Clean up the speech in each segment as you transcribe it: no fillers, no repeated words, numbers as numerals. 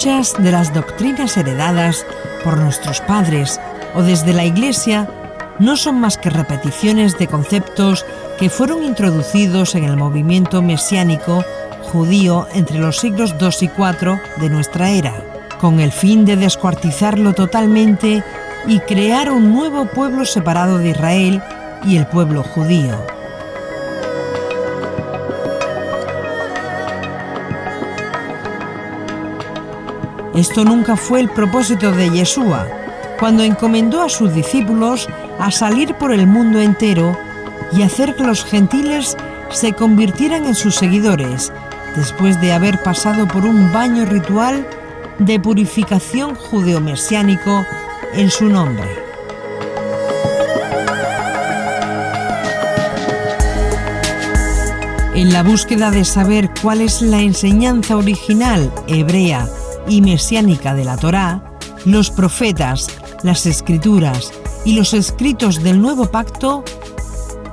Muchas de las doctrinas heredadas por nuestros padres o desde la Iglesia no son más que repeticiones de conceptos que fueron introducidos en el movimiento mesiánico judío entre los siglos II y IV de nuestra era, con el fin de descuartizarlo totalmente y crear un nuevo pueblo separado de Israel y el pueblo judío. Esto nunca fue el propósito de Yeshua, cuando encomendó a sus discípulos a salir por el mundo entero y hacer que los gentiles se convirtieran en sus seguidores, después de haber pasado por un baño ritual de purificación judeo-mesiánico en su nombre. En la búsqueda de saber cuál es la enseñanza original hebrea y mesiánica de la Torá, los profetas, las escrituras y los escritos del Nuevo Pacto,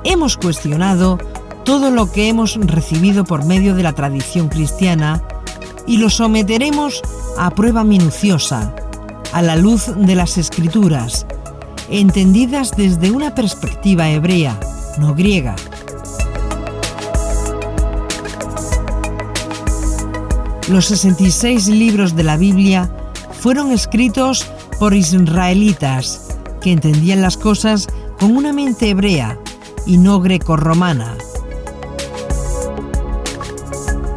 hemos cuestionado todo lo que hemos recibido por medio de la tradición cristiana y lo someteremos a prueba minuciosa, a la luz de las escrituras, entendidas desde una perspectiva hebrea, no griega. Los 66 libros de la Biblia fueron escritos por israelitas que entendían las cosas con una mente hebrea y no grecorromana.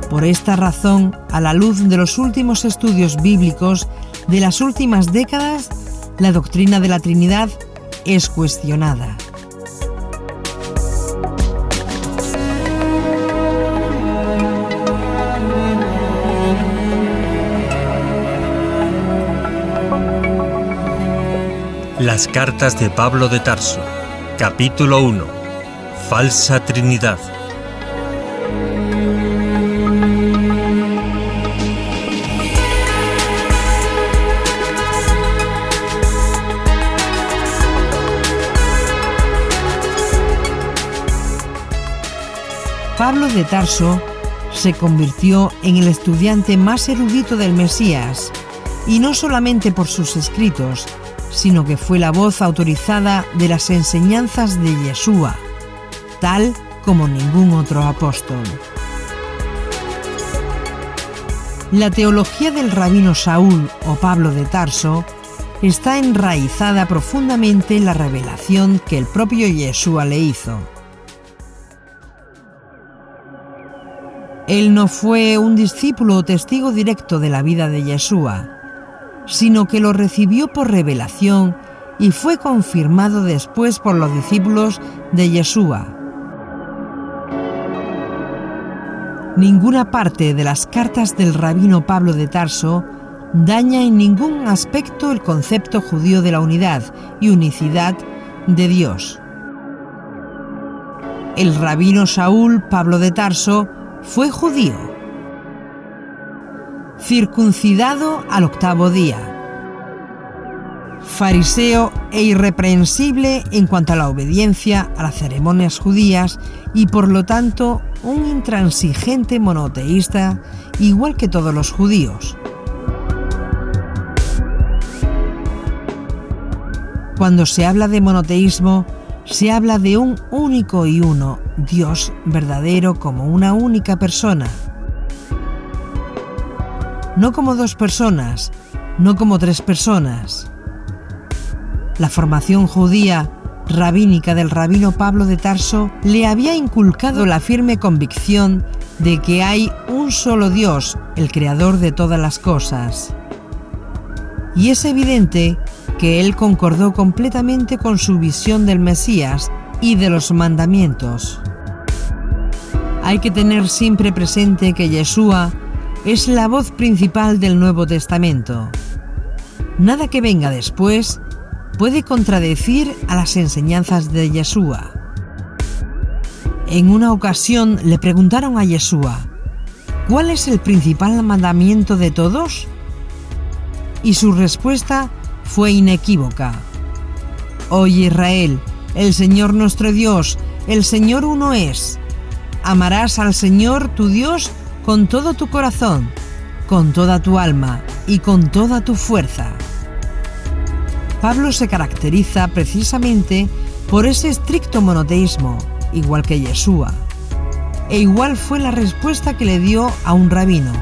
Por esta razón, a la luz de los últimos estudios bíblicos de las últimas décadas, la doctrina de la Trinidad es cuestionada. Las cartas de Pablo de Tarso, capítulo 1. Falsa Trinidad. Pablo de Tarso se convirtió en el estudiante más erudito del Mesías, y no solamente por sus escritos, sino que fue la voz autorizada de las enseñanzas de Yeshua, tal como ningún otro apóstol. La teología del rabino Saúl o Pablo de Tarso está enraizada profundamente en la revelación que el propio Yeshua le hizo. Él no fue un discípulo o testigo directo de la vida de Yeshua, sino que lo recibió por revelación y fue confirmado después por los discípulos de Yeshua. Ninguna parte de las cartas del rabino Pablo de Tarso daña en ningún aspecto el concepto judío de la unidad y unicidad de Dios. El rabino Saúl Pablo de Tarso fue judío, circuncidado al 8º día, fariseo e irreprensible en cuanto a la obediencia a las ceremonias judías y por lo tanto un intransigente monoteísta igual que todos los judíos. Cuando se habla de monoteísmo, se habla de un único y uno Dios verdadero como una única persona. No como dos personas, no como tres personas. La formación judía rabínica del rabino Pablo de Tarso le había inculcado la firme convicción de que hay un solo Dios, el creador de todas las cosas. Y es evidente que él concordó completamente con su visión del Mesías y de los mandamientos. Hay que tener siempre presente que Yeshua es la voz principal del Nuevo Testamento. Nada que venga después puede contradecir a las enseñanzas de Yeshua. En una ocasión le preguntaron a Yeshua, ¿cuál es el principal mandamiento de todos? Y su respuesta fue inequívoca. Oye Israel, el Señor nuestro Dios, el Señor uno es. Amarás al Señor tu Dios con todo tu corazón, con toda tu alma y con toda tu fuerza. Pablo se caracteriza precisamente por ese estricto monoteísmo, igual que Yeshua. E igual fue la respuesta que le dio a un rabino,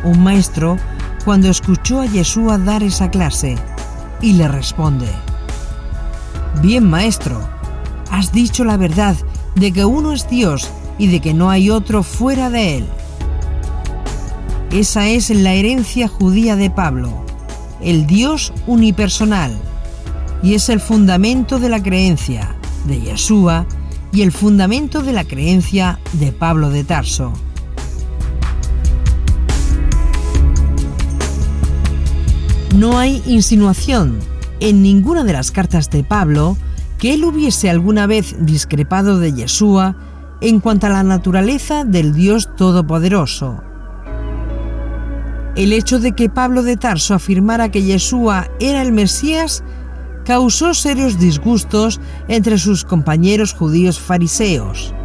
un maestro, cuando escuchó a Yeshua dar esa clase, y le responde: «Bien, maestro, has dicho la verdad de que uno es Dios y de que no hay otro fuera de él». Esa es la herencia judía de Pablo, el Dios unipersonal, y es el fundamento de la creencia de Yeshua y el fundamento de la creencia de Pablo de Tarso. No hay insinuación en ninguna de las cartas de Pablo que él hubiese alguna vez discrepado de Yeshua en cuanto a la naturaleza del Dios Todopoderoso. El hecho de que Pablo de Tarso afirmara que Yeshua era el Mesías causó serios disgustos entre sus compañeros judíos fariseos.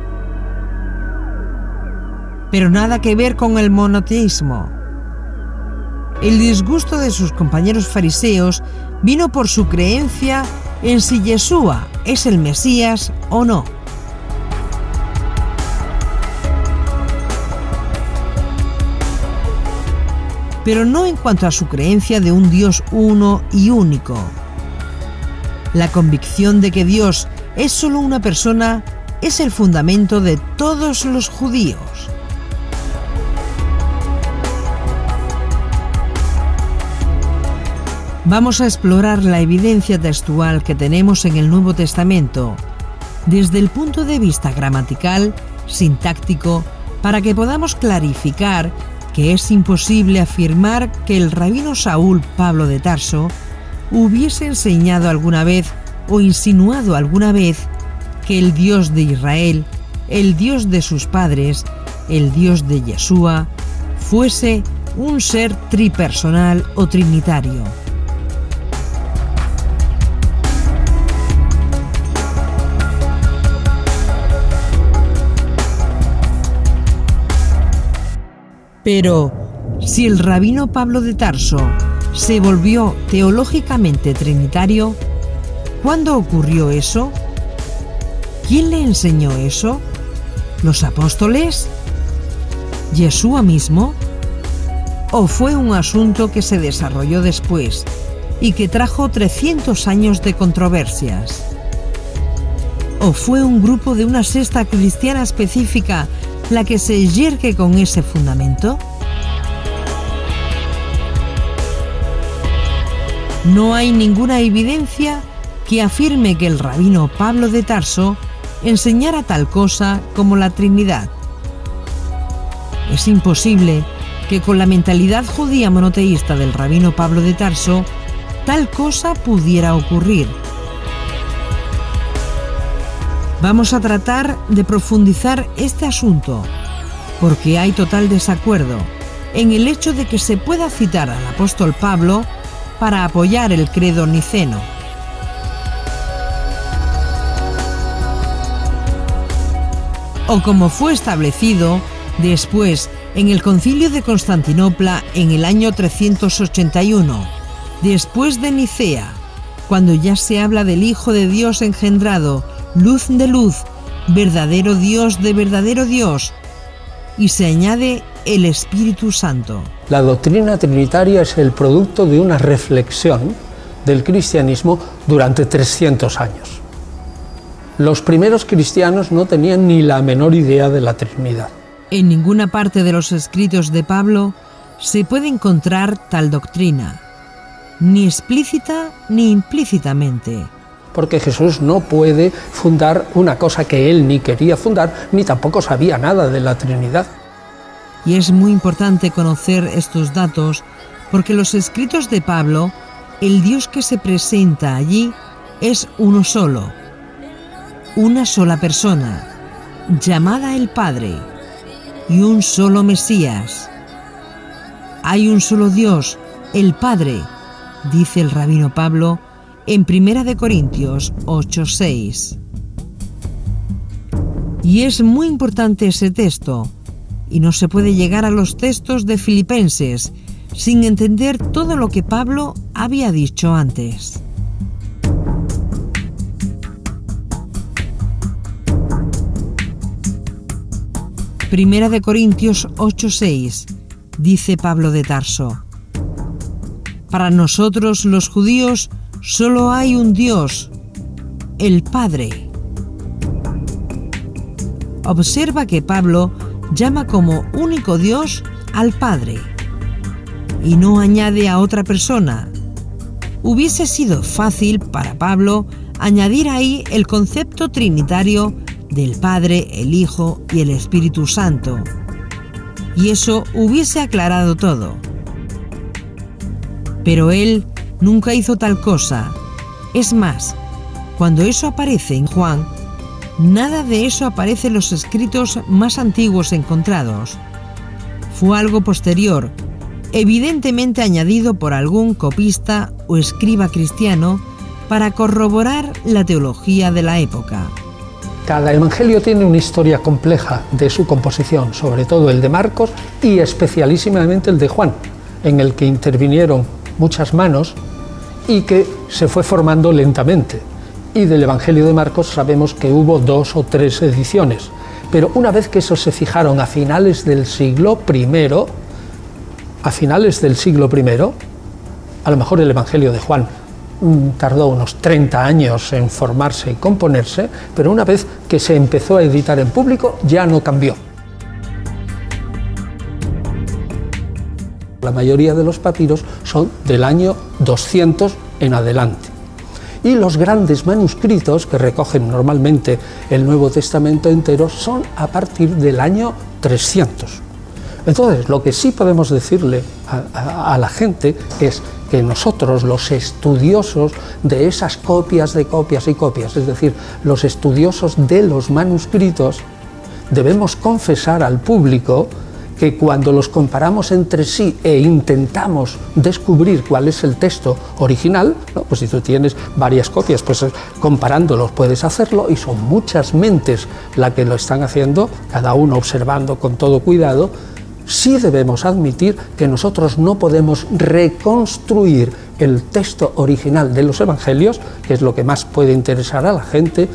Pero nada que ver con el monoteísmo. El disgusto de sus compañeros fariseos vino por su creencia en si Yeshua es el Mesías o no. Pero no en cuanto a su creencia de un Dios uno y único. La convicción de que Dios es solo una persona es el fundamento de todos los judíos. Vamos a explorar la evidencia textual que tenemos en el Nuevo Testamento desde el punto de vista gramatical, sintáctico, para que podamos clarificar que es imposible afirmar que el rabino Saúl Pablo de Tarso hubiese enseñado alguna vez o insinuado alguna vez que el Dios de Israel, el Dios de sus padres, el Dios de Yeshua, fuese un ser tripersonal o trinitario. Pero, si el rabino Pablo de Tarso se volvió teológicamente trinitario, ¿cuándo ocurrió eso? ¿Quién le enseñó eso? ¿Los apóstoles? ¿Yeshua mismo? ¿O fue un asunto que se desarrolló después y que trajo 300 años de controversias? ¿O fue un grupo de una secta cristiana específica la que se yergue con ese fundamento? No hay ninguna evidencia que afirme que el rabino Pablo de Tarso enseñara tal cosa como la Trinidad. Es imposible que con la mentalidad judía monoteísta del rabino Pablo de Tarso tal cosa pudiera ocurrir. Vamos a tratar de profundizar este asunto, porque hay total desacuerdo en el hecho de que se pueda citar al apóstol Pablo para apoyar el credo niceno. O como fue establecido después en el Concilio de Constantinopla en el año 381, después de Nicea, cuando ya se habla del Hijo de Dios engendrado, luz de luz, verdadero Dios de verdadero Dios, y se añade el Espíritu Santo. La doctrina trinitaria es el producto de una reflexión del cristianismo durante 300 años. Los primeros cristianos no tenían ni la menor idea de la Trinidad. En ninguna parte de los escritos de Pablo se puede encontrar tal doctrina, ni explícita ni implícitamente. Porque Jesús no puede fundar una cosa que él ni quería fundar, ni tampoco sabía nada de la Trinidad. Y es muy importante conocer estos datos, porque los escritos de Pablo, el Dios que se presenta allí es uno solo, una sola persona, llamada el Padre, y un solo Mesías. Hay un solo Dios, el Padre, dice el rabino Pablo en 1 Corintios 8:6. Y es muy importante ese texto, y no se puede llegar a los textos de Filipenses, sin entender todo lo que Pablo había dicho antes. Primera de Corintios 8:6, dice Pablo de Tarso: para nosotros los judíos solo hay un Dios, el Padre. Observa que Pablo llama como único Dios al Padre y no añade a otra persona. Hubiese sido fácil para Pablo añadir ahí el concepto trinitario del Padre, el Hijo y el Espíritu Santo, y eso hubiese aclarado todo. Pero él nunca hizo tal cosa. Es más, cuando eso aparece en Juan, nada de eso aparece en los escritos más antiguos encontrados. Fue algo posterior, evidentemente añadido por algún copista o escriba cristiano para corroborar la teología de la época. Cada evangelio tiene una historia compleja de su composición, sobre todo el de Marcos y especialísimamente el de Juan, en el que intervinieron muchas manos y que se fue formando lentamente. Y del evangelio de Marcos sabemos que hubo 2 o 3 ediciones, pero una vez que eso se fijaron a finales del siglo I, a lo mejor el evangelio de Juan tardó unos 30 años en formarse y componerse, pero una vez que se empezó a editar en público ya no cambió. La mayoría de los papiros son del año 200 en adelante. Y los grandes manuscritos que recogen normalmente el Nuevo Testamento entero son a partir del año 300. Entonces, lo que sí podemos decirle a la gente es que nosotros, los estudiosos de esas copias de copias y copias, es decir, los estudiosos de los manuscritos, debemos confesar al público que cuando los comparamos entre sí e intentamos descubrir cuál es el texto original, ¿no? Pues si tú tienes varias copias, pues comparándolos puedes hacerlo, y son muchas mentes las que lo están haciendo, cada uno observando con todo cuidado. Sí debemos admitir que nosotros no podemos reconstruir el texto original de los evangelios, que es lo que más puede interesar a la gente,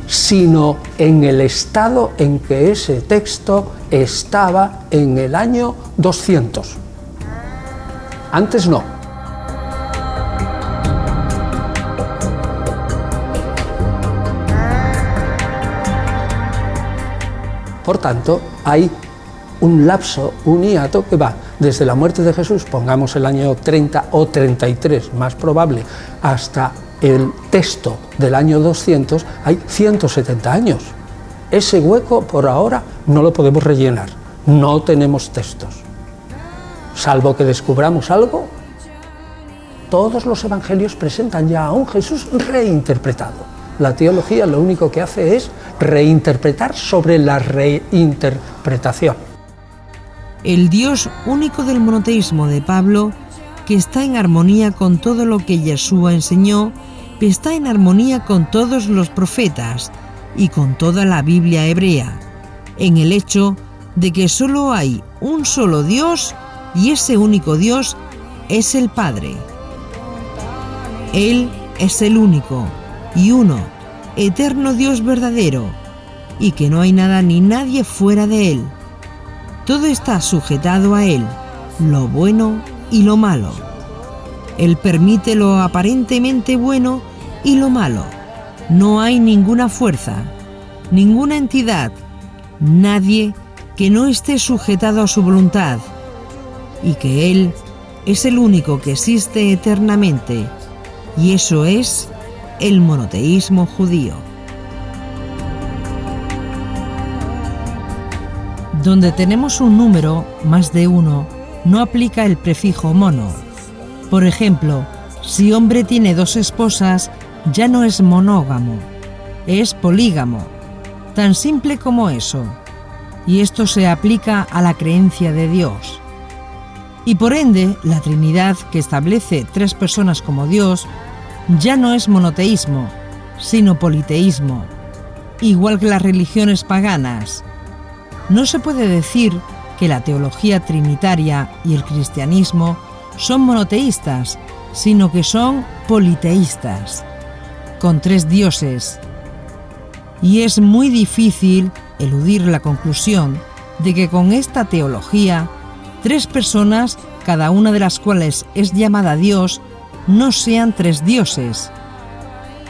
sino en el estado en que ese texto estaba en el año 200. Antes no. Por tanto, hay un lapso, un hiato que va desde la muerte de Jesús, pongamos el año 30 o 33, más probable, hasta el texto del año 200, hay 170 años. Ese hueco por ahora no lo podemos rellenar, no tenemos textos. Salvo que descubramos algo, todos los evangelios presentan ya a un Jesús reinterpretado. La teología lo único que hace es reinterpretar sobre la reinterpretación. El Dios único del monoteísmo de Pablo, que está en armonía con todo lo que Yeshua enseñó, está en armonía con todos los profetas y con toda la Biblia hebrea, en el hecho de que solo hay un solo Dios, y ese único Dios es el Padre. Él es el único y uno, eterno Dios verdadero, y que no hay nada ni nadie fuera de Él. Todo está sujetado a Él, lo bueno y lo malo. Él permite lo aparentemente bueno y lo malo. No hay ninguna fuerza, ninguna entidad, nadie que no esté sujetado a su voluntad, y que Él es el único que existe eternamente, y eso es el monoteísmo judío. Donde tenemos un número, más de uno, no aplica el prefijo mono. Por ejemplo, si hombre tiene 2 esposas, ya no es monógamo, es polígamo. Tan simple como eso. Y esto se aplica a la creencia de Dios. Y por ende, la Trinidad, que establece 3 personas como Dios, ya no es monoteísmo, sino politeísmo, igual que las religiones paganas. No se puede decir que la teología trinitaria y el cristianismo son monoteístas, sino que son politeístas, con 3 dioses. Y es muy difícil eludir la conclusión de que con esta teología, 3 personas, cada una de las cuales es llamada Dios, no sean 3 dioses.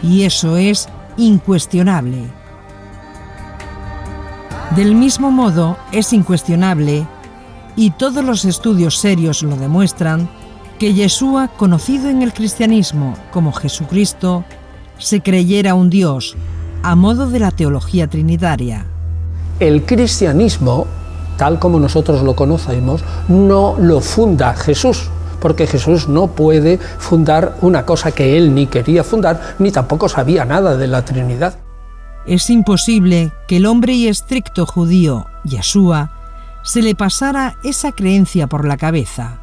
Y eso es incuestionable. Del mismo modo, es incuestionable, y todos los estudios serios lo demuestran, que Yeshua, conocido en el cristianismo como Jesucristo, se creyera un Dios, a modo de la teología trinitaria. El cristianismo, tal como nosotros lo conocemos, no lo funda Jesús, porque Jesús no puede fundar una cosa que él ni quería fundar, ni tampoco sabía nada de la Trinidad. Es imposible que el hombre y estricto judío, Yeshua, se le pasara esa creencia por la cabeza,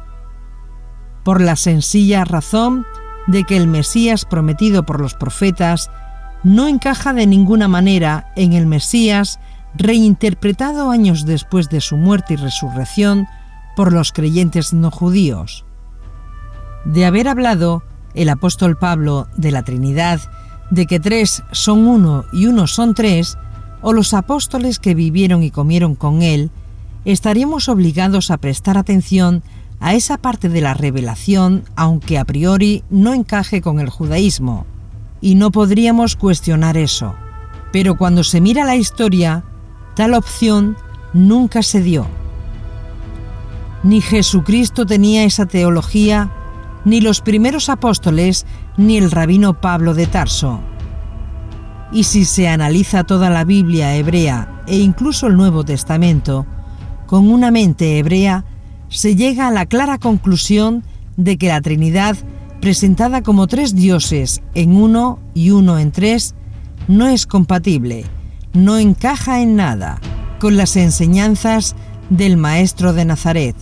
por la sencilla razón de que el Mesías prometido por los profetas no encaja de ninguna manera en el Mesías reinterpretado años después de su muerte y resurrección por los creyentes no judíos. De haber hablado el apóstol Pablo de la Trinidad, de que 3 son 1 y 1 son 3, o los apóstoles que vivieron y comieron con él, estaríamos obligados a prestar atención a esa parte de la revelación, aunque a priori no encaje con el judaísmo, y no podríamos cuestionar eso. Pero cuando se mira la historia, tal opción nunca se dio. Ni Jesucristo tenía esa teología, ni los primeros apóstoles, ni el rabino Pablo de Tarso. Y si se analiza toda la Biblia hebrea e incluso el Nuevo Testamento, con una mente hebrea, se llega a la clara conclusión de que la Trinidad, presentada como 3 dioses en 1 y 1 en 3, no es compatible, no encaja en nada con las enseñanzas del Maestro de Nazaret.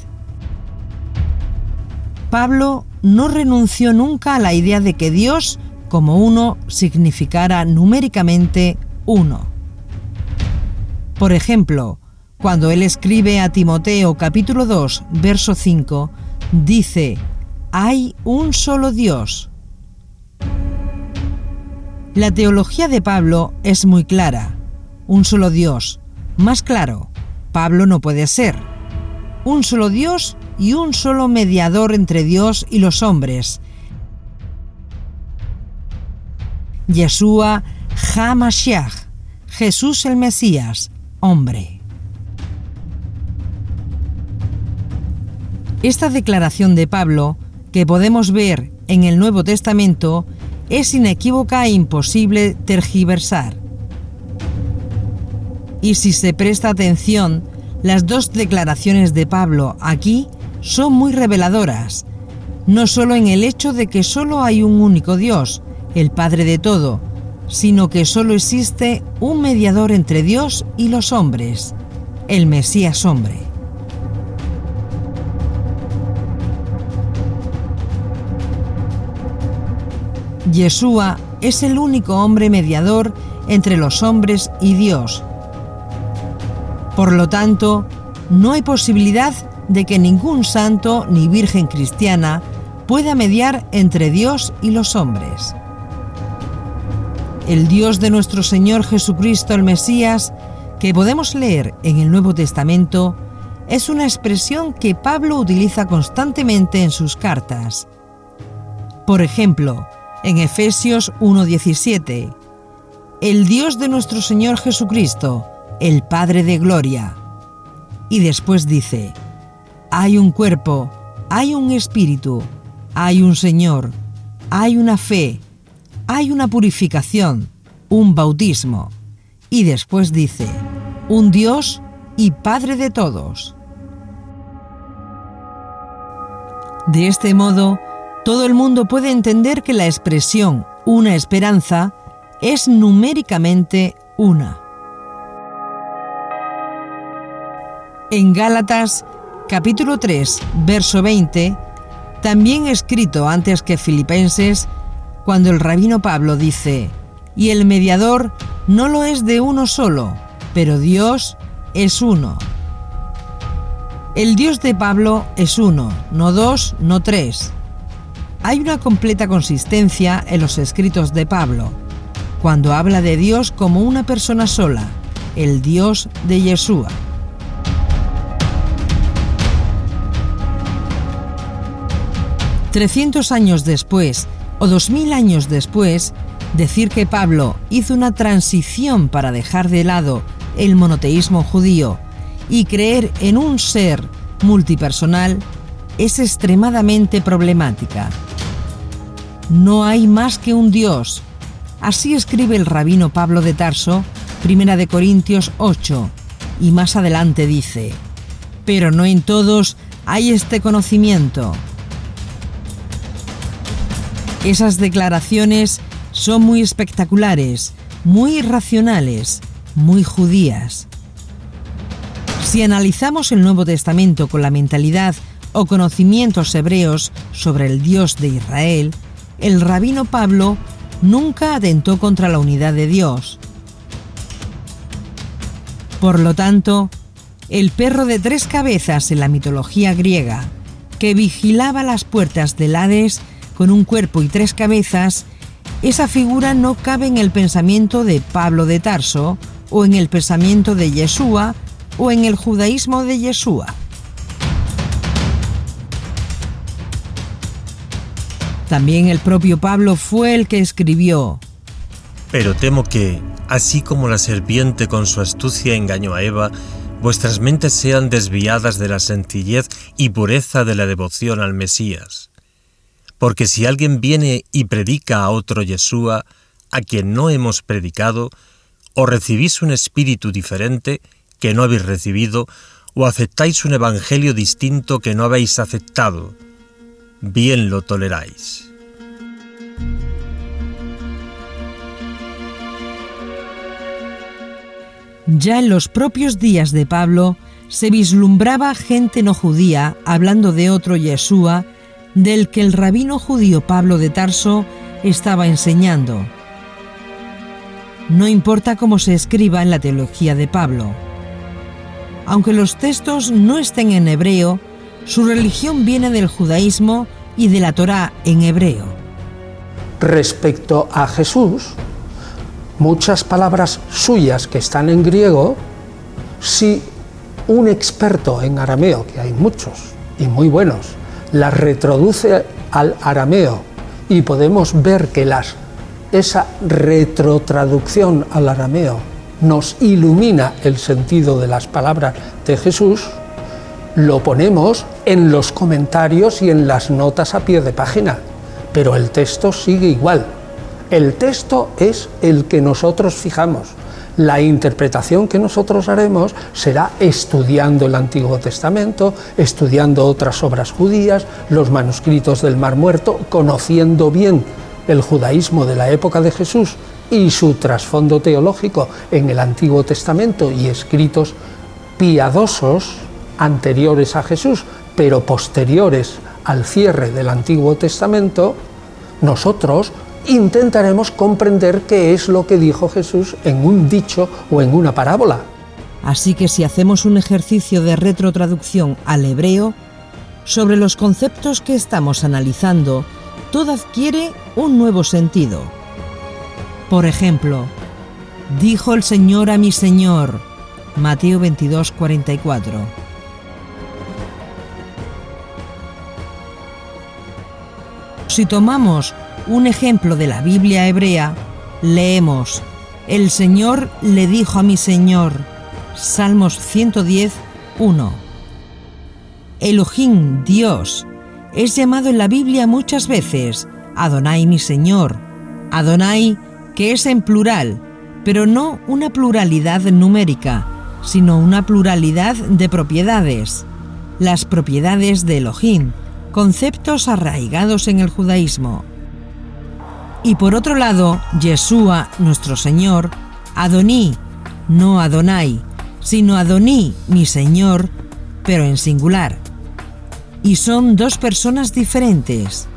Pablo no renunció nunca a la idea de que Dios, como uno, significara numéricamente 1. Por ejemplo, cuando él escribe a Timoteo capítulo 2, verso 5, dice: «Hay un solo Dios». La teología de Pablo es muy clara. Un solo Dios. Más claro, Pablo no puede ser. Un solo Dios y un solo mediador entre Dios y los hombres. Yeshua HaMashiach, Jesús el Mesías, hombre. Esta declaración de Pablo, que podemos ver en el Nuevo Testamento, es inequívoca e imposible tergiversar. Y si se presta atención, las 2 declaraciones de Pablo aquí son muy reveladoras, no solo en el hecho de que solo hay un único Dios, el Padre de todo, sino que solo existe un mediador entre Dios y los hombres, el Mesías hombre. Yeshua es el único hombre mediador entre los hombres y Dios. Por lo tanto, no hay posibilidad de que ningún santo ni virgen cristiana pueda mediar entre Dios y los hombres. El Dios de nuestro Señor Jesucristo el Mesías, que podemos leer en el Nuevo Testamento, es una expresión que Pablo utiliza constantemente en sus cartas. Por ejemplo, en Efesios 1:17, el Dios de nuestro Señor Jesucristo, el Padre de Gloria. Y después dice: hay un cuerpo, hay un espíritu, hay un Señor, hay una fe, hay una purificación, un bautismo. Y después dice: un Dios y Padre de todos. De este modo, todo el mundo puede entender que la expresión una esperanza es numéricamente una. En Gálatas, capítulo 3, verso 20, también escrito antes que Filipenses, cuando el rabino Pablo dice: «Y el mediador no lo es de uno solo, pero Dios es uno». El Dios de Pablo es uno, no dos, no tres. Hay una completa consistencia en los escritos de Pablo, cuando habla de Dios como una persona sola, el Dios de Yeshua. $300 años después, o 2000 años después, decir que Pablo hizo una transición para dejar de lado el monoteísmo judío y creer en un ser multipersonal es extremadamente problemática. No hay más que un Dios. Así escribe el rabino Pablo de Tarso, 1 Corintios 8, y más adelante dice: pero no en todos hay este conocimiento. Esas declaraciones son muy espectaculares, muy irracionales, muy judías. Si analizamos el Nuevo Testamento con la mentalidad o conocimientos hebreos sobre el Dios de Israel, el rabino Pablo nunca atentó contra la unidad de Dios. Por lo tanto, el perro de 3 cabezas en la mitología griega, que vigilaba las puertas del Hades con un cuerpo y 3 cabezas, esa figura no cabe en el pensamiento de Pablo de Tarso, o en el pensamiento de Yeshua, o en el judaísmo de Yeshua. También el propio Pablo fue el que escribió: pero temo que, así como la serpiente con su astucia engañó a Eva, vuestras mentes sean desviadas de la sencillez y pureza de la devoción al Mesías. Porque si alguien viene y predica a otro Yeshua, a quien no hemos predicado, o recibís un espíritu diferente que no habéis recibido, o aceptáis un evangelio distinto que no habéis aceptado, bien lo toleráis. Ya en los propios días de Pablo se vislumbraba gente no judía hablando de otro Yeshua, del que el rabino judío Pablo de Tarso estaba enseñando. No importa cómo se escriba en la teología de Pablo. Aunque los textos no estén en hebreo, su religión viene del judaísmo y de la Torá en hebreo. Respecto a Jesús, muchas palabras suyas que están en griego, si un experto en arameo, que hay muchos y muy buenos, las retroduce al arameo y podemos ver que esa retrotraducción al arameo nos ilumina el sentido de las palabras de Jesús, lo ponemos en los comentarios y en las notas a pie de página, pero el texto sigue igual. El texto es el que nosotros fijamos. La interpretación que nosotros haremos será estudiando el Antiguo Testamento, estudiando otras obras judías, los manuscritos del Mar Muerto, conociendo bien el judaísmo de la época de Jesús y su trasfondo teológico en el Antiguo Testamento y escritos piadosos anteriores a Jesús, pero posteriores al cierre del Antiguo Testamento. Nosotros intentaremos comprender qué es lo que dijo Jesús en un dicho o en una parábola. Así que si hacemos un ejercicio de retrotraducción al hebreo, sobre los conceptos que estamos analizando, todo adquiere un nuevo sentido. Por ejemplo, dijo el Señor a mi Señor, Mateo 22:44. Si tomamos un ejemplo de la Biblia hebrea, leemos: el Señor le dijo a mi Señor, Salmos 110:1. Elohim, Dios, es llamado en la Biblia muchas veces Adonai, mi Señor. Adonai, que es en plural, pero no una pluralidad numérica, sino una pluralidad de propiedades. Las propiedades de Elohim, conceptos arraigados en el judaísmo. Y por otro lado, Yeshua, nuestro Señor, Adoní, no Adonai, sino Adoní, mi Señor, pero en singular. Y son dos personas diferentes.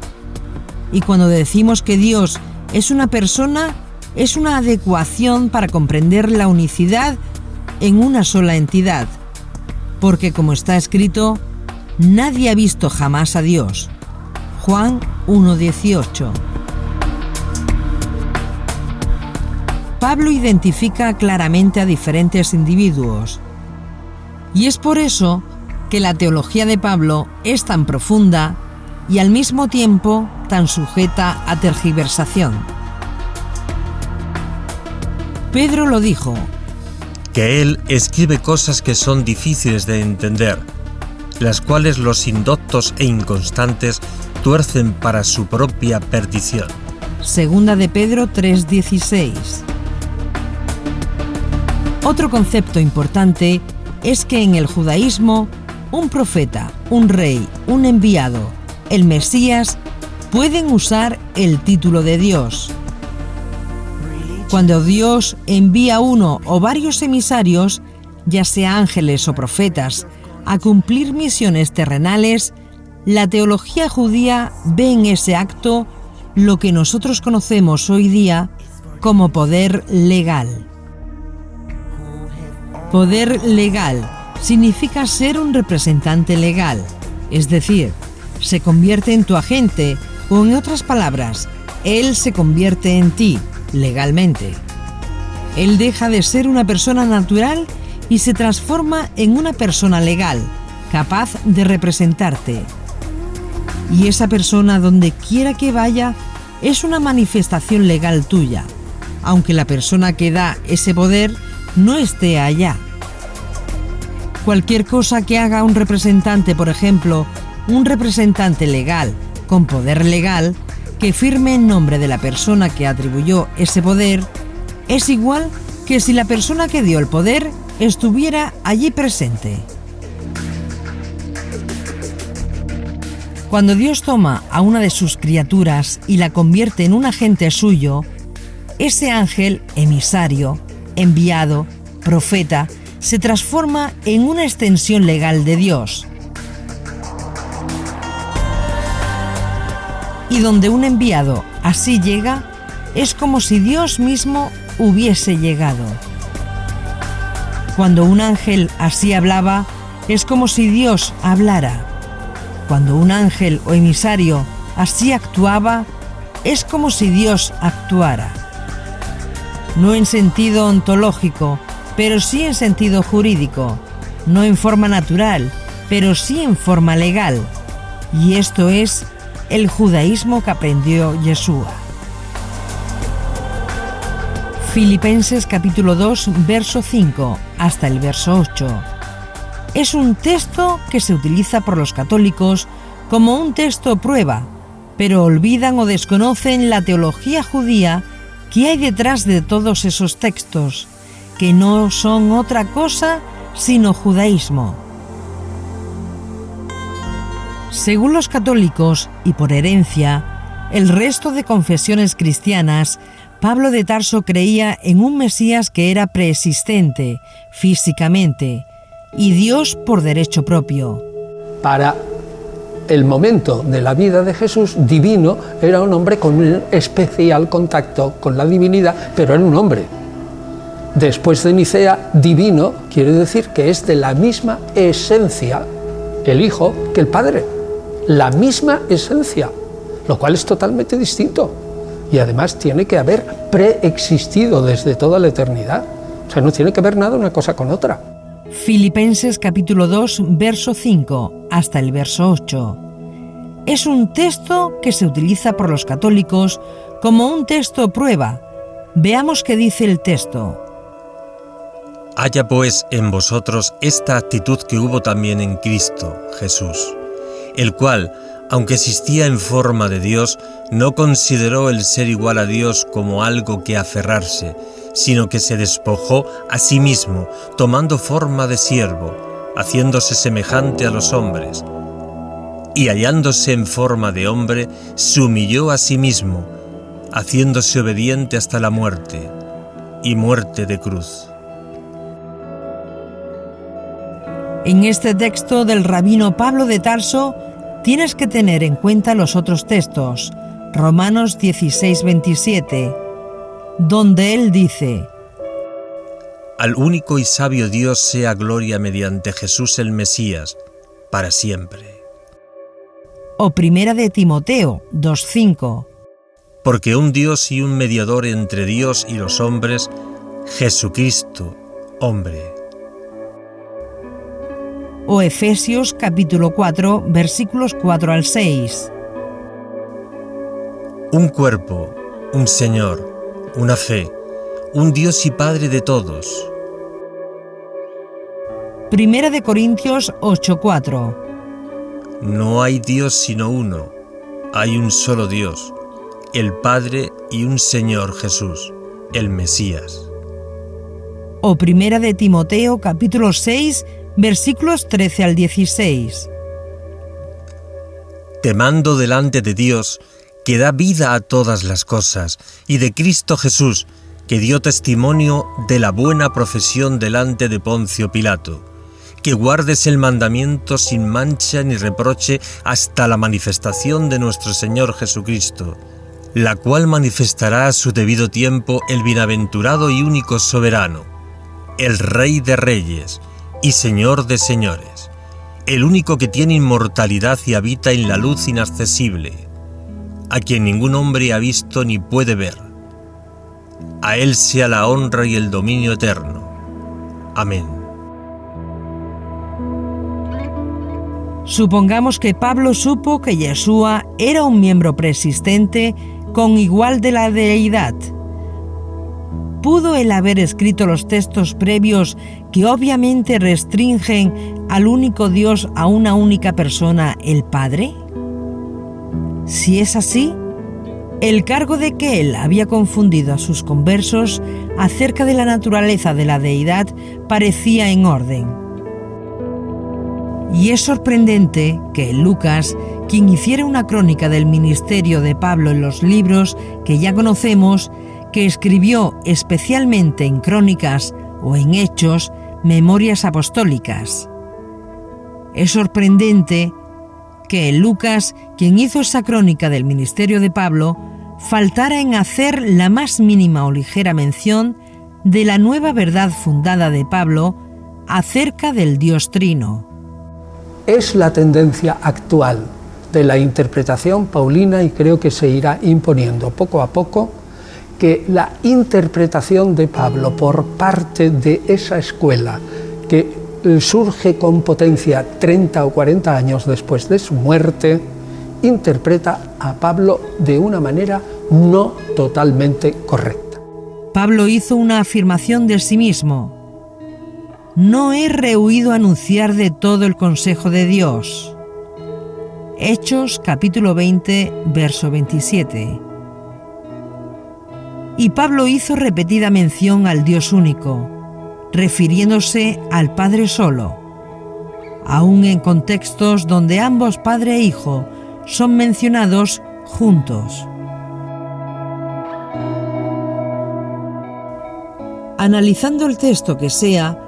Y cuando decimos que Dios es una persona, es una adecuación para comprender la unicidad en una sola entidad. porque como está escrito, nadie ha visto jamás a Dios. Juan 1:18. Pablo identifica claramente a diferentes individuos, y es por eso que la teología de Pablo es tan profunda y al mismo tiempo tan sujeta a tergiversación. Pedro lo dijo, que él escribe cosas que son difíciles de entender, las cuales los indoctos e inconstantes tuercen para su propia perdición. Segunda de Pedro 3:16. Otro concepto importante es que en el judaísmo, un profeta, un rey, un enviado, el Mesías, pueden usar el título de Dios. Cuando Dios envía uno o varios emisarios, ya sea ángeles o profetas, a cumplir misiones terrenales, la teología judía ve en ese acto lo que nosotros conocemos hoy día como poder legal. Poder legal significa ser un representante legal, es decir, se convierte en tu agente, o en otras palabras, él se convierte en ti legalmente. Él deja de ser una persona natural y se transforma en una persona legal, capaz de representarte. Y esa persona, donde quiera que vaya, es una manifestación legal tuya, aunque la persona que da ese poder no esté allá. Cualquier cosa que haga un representante, por ejemplo, un representante legal con poder legal, que firme en nombre de la persona que atribuyó ese poder, es igual que si la persona que dio el poder estuviera allí presente. Cuando Dios toma a una de sus criaturas y la convierte en un agente suyo, ese ángel, emisario, enviado, profeta, se transforma en una extensión legal de Dios. Y donde un enviado así llega, es como si Dios mismo hubiese llegado. Cuando un ángel así hablaba, es como si Dios hablara. Cuando un ángel o emisario así actuaba, es como si Dios actuara. No en sentido ontológico, pero sí en sentido jurídico. No en forma natural, pero sí en forma legal. Y esto es el judaísmo que aprendió Yeshua. Filipenses capítulo 2, verso 5 hasta el verso 8. Es un texto que se utiliza por los católicos como un texto prueba, pero olvidan o desconocen la teología judía que hay detrás de todos esos textos, que no son otra cosa sino judaísmo. Según los católicos y por herencia, el resto de confesiones cristianas, Pablo de Tarso creía en un Mesías que era preexistente físicamente y Dios por derecho propio. Para el momento de la vida de Jesús, divino, era un hombre con un especial contacto con la divinidad, pero era un hombre. Después de Nicea, divino quiere decir que es de la misma esencia el Hijo que el Padre. La misma esencia, lo cual es totalmente distinto. Y además tiene que haber preexistido desde toda la eternidad. O sea, no tiene que ver nada una cosa con otra. Filipenses capítulo 2, verso 5 hasta el verso 8. Es un texto que se utiliza por los católicos como un texto prueba. Veamos qué dice el texto. Haya pues en vosotros esta actitud que hubo también en Cristo Jesús, el cual, aunque existía en forma de Dios, no consideró el ser igual a Dios como algo que aferrarse, sino que se despojó a sí mismo, tomando forma de siervo, haciéndose semejante a los hombres. Y hallándose en forma de hombre, se humilló a sí mismo, haciéndose obediente hasta la muerte, y muerte de cruz. En este texto del rabino Pablo de Tarso, tienes que tener en cuenta los otros textos, Romanos 16:27, donde él dice: Al único y sabio Dios sea gloria mediante Jesús el Mesías, para siempre. O Primera de Timoteo 2:5. Porque un Dios y un mediador entre Dios y los hombres, Jesucristo, hombre. O Efesios capítulo 4, versículos 4 al 6. Un cuerpo, un Señor, una fe, un Dios y Padre de todos. Primera de Corintios 8:4. No hay Dios sino uno, hay un solo Dios, el Padre y un Señor Jesús, el Mesías. O Primera de Timoteo capítulo 6, versículos 13 al 16. Te mando delante de Dios, que da vida a todas las cosas, y de Cristo Jesús, que dio testimonio de la buena profesión delante de Poncio Pilato, que guardes el mandamiento sin mancha ni reproche hasta la manifestación de nuestro Señor Jesucristo, la cual manifestará a su debido tiempo el bienaventurado y único soberano, el Rey de Reyes y Señor de Señores, el único que tiene inmortalidad y habita en la luz inaccesible, a quien ningún hombre ha visto ni puede ver. A Él sea la honra y el dominio eterno. Amén. Supongamos que Pablo supo que Yeshua era un miembro preexistente con igual de la deidad. ¿Pudo él haber escrito los textos previos que obviamente restringen al único Dios a una única persona, el Padre? Si es así, el cargo de que él había confundido a sus conversos acerca de la naturaleza de la deidad parecía en orden. Y es sorprendente que Lucas, quien hiciera una crónica del ministerio de Pablo en los libros que ya conocemos, que escribió especialmente en crónicas o en hechos, memorias apostólicas. Es sorprendente que Lucas, quien hizo esa crónica del ministerio de Pablo, faltara en hacer la más mínima o ligera mención de la nueva verdad fundada de Pablo acerca del Dios Trino. Es la tendencia actual de la interpretación paulina y creo que se irá imponiendo poco a poco que la interpretación de Pablo por parte de esa escuela que surge con potencia 30 o 40 años después de su muerte, interpreta a Pablo de una manera no totalmente correcta. Pablo hizo una afirmación de sí mismo: no he rehuido anunciar de todo el consejo de Dios. Hechos capítulo 20, verso 27. Y Pablo hizo repetida mención al Dios único, refiriéndose al Padre solo, aun en contextos donde ambos Padre e Hijo son mencionados juntos. Analizando el texto que sea,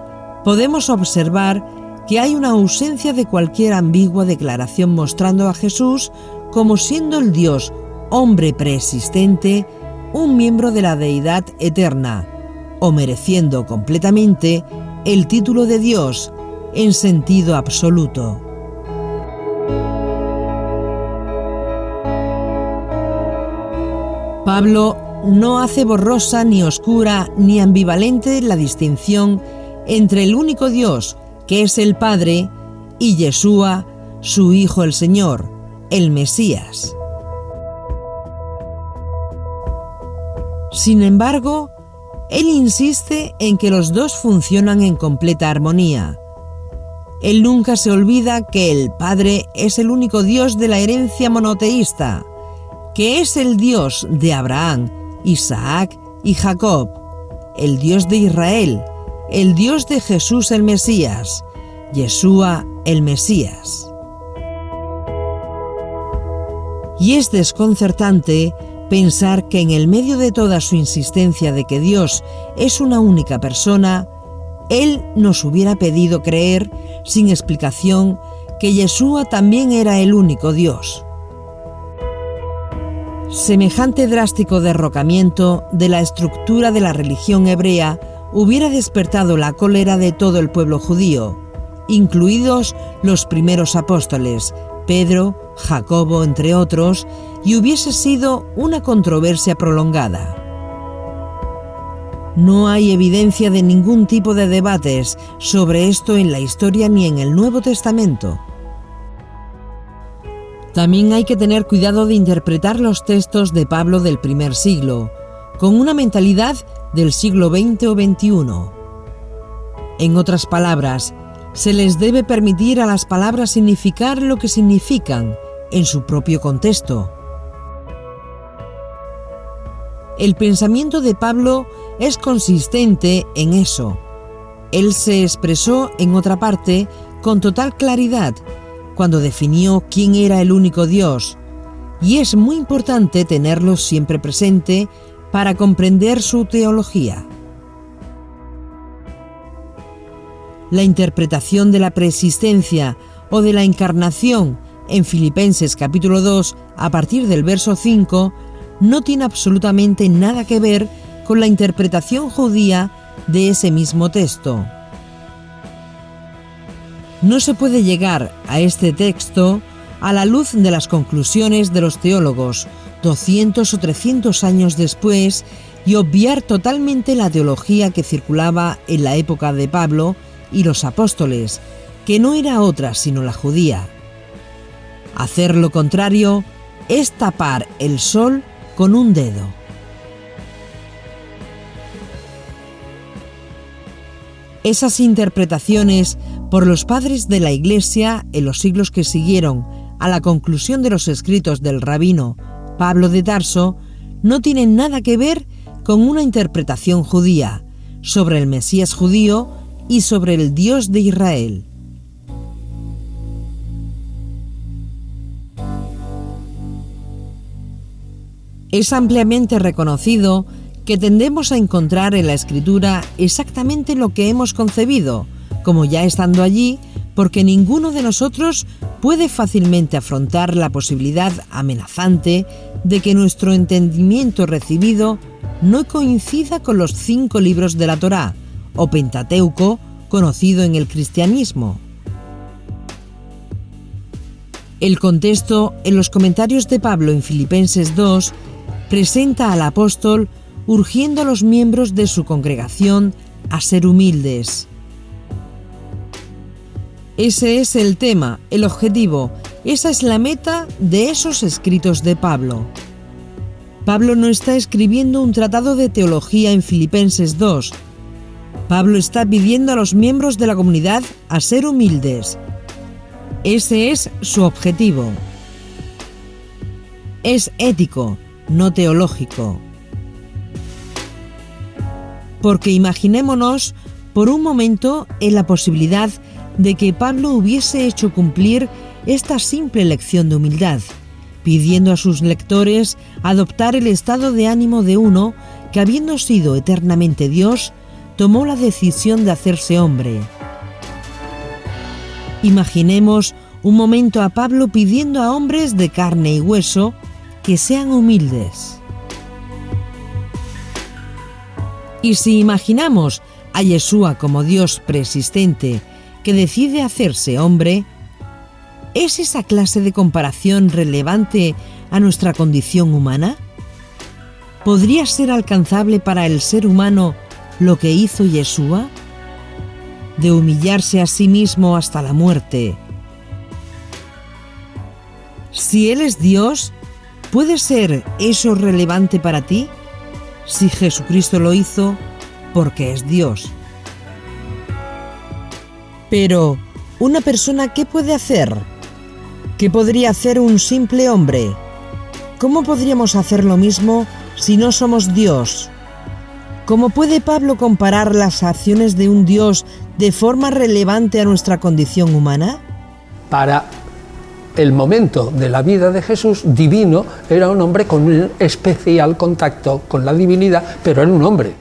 podemos observar que hay una ausencia de cualquier ambigua declaración mostrando a Jesús como siendo el Dios hombre preexistente, un miembro de la deidad eterna, o mereciendo completamente el título de Dios en sentido absoluto. Pablo no hace borrosa ni oscura ni ambivalente la distinción entre el único Dios, que es el Padre, y Yeshua, su Hijo el Señor, el Mesías. Sin embargo, él insiste en que los dos funcionan en completa armonía. Él nunca se olvida que el Padre es el único Dios de la herencia monoteísta, que es el Dios de Abraham, Isaac y Jacob, el Dios de Israel, el Dios de Jesús el Mesías, Yeshua el Mesías. Y es desconcertante pensar que en el medio de toda su insistencia de que Dios es una única persona, Él nos hubiera pedido creer, sin explicación, que Yeshua también era el único Dios. Semejante drástico derrocamiento de la estructura de la religión hebrea hubiera despertado la cólera de todo el pueblo judío, incluidos los primeros apóstoles, Pedro, Jacobo, entre otros, y hubiese sido una controversia prolongada. No hay evidencia de ningún tipo de debates sobre esto en la historia ni en el Nuevo Testamento. También hay que tener cuidado de interpretar los textos de Pablo del primer siglo, con una mentalidad del siglo XX o XXI. En otras palabras, se les debe permitir a las palabras significar lo que significan en su propio contexto. El pensamiento de Pablo es consistente en eso. Él se expresó en otra parte con total claridad cuando definió quién era el único Dios, y es muy importante tenerlo siempre presente para comprender su teología. La interpretación de la preexistencia o de la encarnación en Filipenses capítulo 2 a partir del verso 5 no tiene absolutamente nada que ver con la interpretación judía de ese mismo texto. No se puede llegar a este texto a la luz de las conclusiones de los teólogos 200 o 300 años después y obviar totalmente la teología que circulaba en la época de Pablo y los apóstoles, que no era otra sino la judía. Hacer lo contrario es tapar el sol con un dedo. Esas interpretaciones por los padres de la Iglesia en los siglos que siguieron a la conclusión de los escritos del rabino Pablo de Tarso no tienen nada que ver con una interpretación judía sobre el Mesías judío y sobre el Dios de Israel. Es ampliamente reconocido que tendemos a encontrar en la Escritura exactamente lo que hemos concebido, como ya estando allí, porque ninguno de nosotros puede fácilmente afrontar la posibilidad amenazante de que nuestro entendimiento recibido no coincida con los 5 libros de la Torá, o Pentateuco, conocido en el cristianismo. El contexto en los comentarios de Pablo en Filipenses 2 presenta al apóstol urgiendo a los miembros de su congregación a ser humildes. Ese es el tema, el objetivo, esa es la meta de esos escritos de Pablo. Pablo no está escribiendo un tratado de teología en Filipenses 2. Pablo está pidiendo a los miembros de la comunidad a ser humildes. Ese es su objetivo. Es ético, no teológico. Porque imaginémonos por un momento en la posibilidad de que Pablo hubiese hecho cumplir esta simple lección de humildad, pidiendo a sus lectores adoptar el estado de ánimo de uno que, habiendo sido eternamente Dios, tomó la decisión de hacerse hombre. Imaginemos un momento a Pablo pidiendo a hombres de carne y hueso que sean humildes. Y si imaginamos a Yeshua como Dios preexistente que decide hacerse hombre, ¿es esa clase de comparación relevante a nuestra condición humana? ¿Podría ser alcanzable para el ser humano lo que hizo Yeshua? De humillarse a sí mismo hasta la muerte. Si Él es Dios, ¿puede ser eso relevante para ti? Si Jesucristo lo hizo, porque es Dios. Pero, ¿una persona qué puede hacer? ¿Qué podría hacer un simple hombre? ¿Cómo podríamos hacer lo mismo si no somos Dios? ¿Cómo puede Pablo comparar las acciones de un Dios de forma relevante a nuestra condición humana? Para el momento de la vida de Jesús, divino, era un hombre con un especial contacto con la divinidad, pero era un hombre.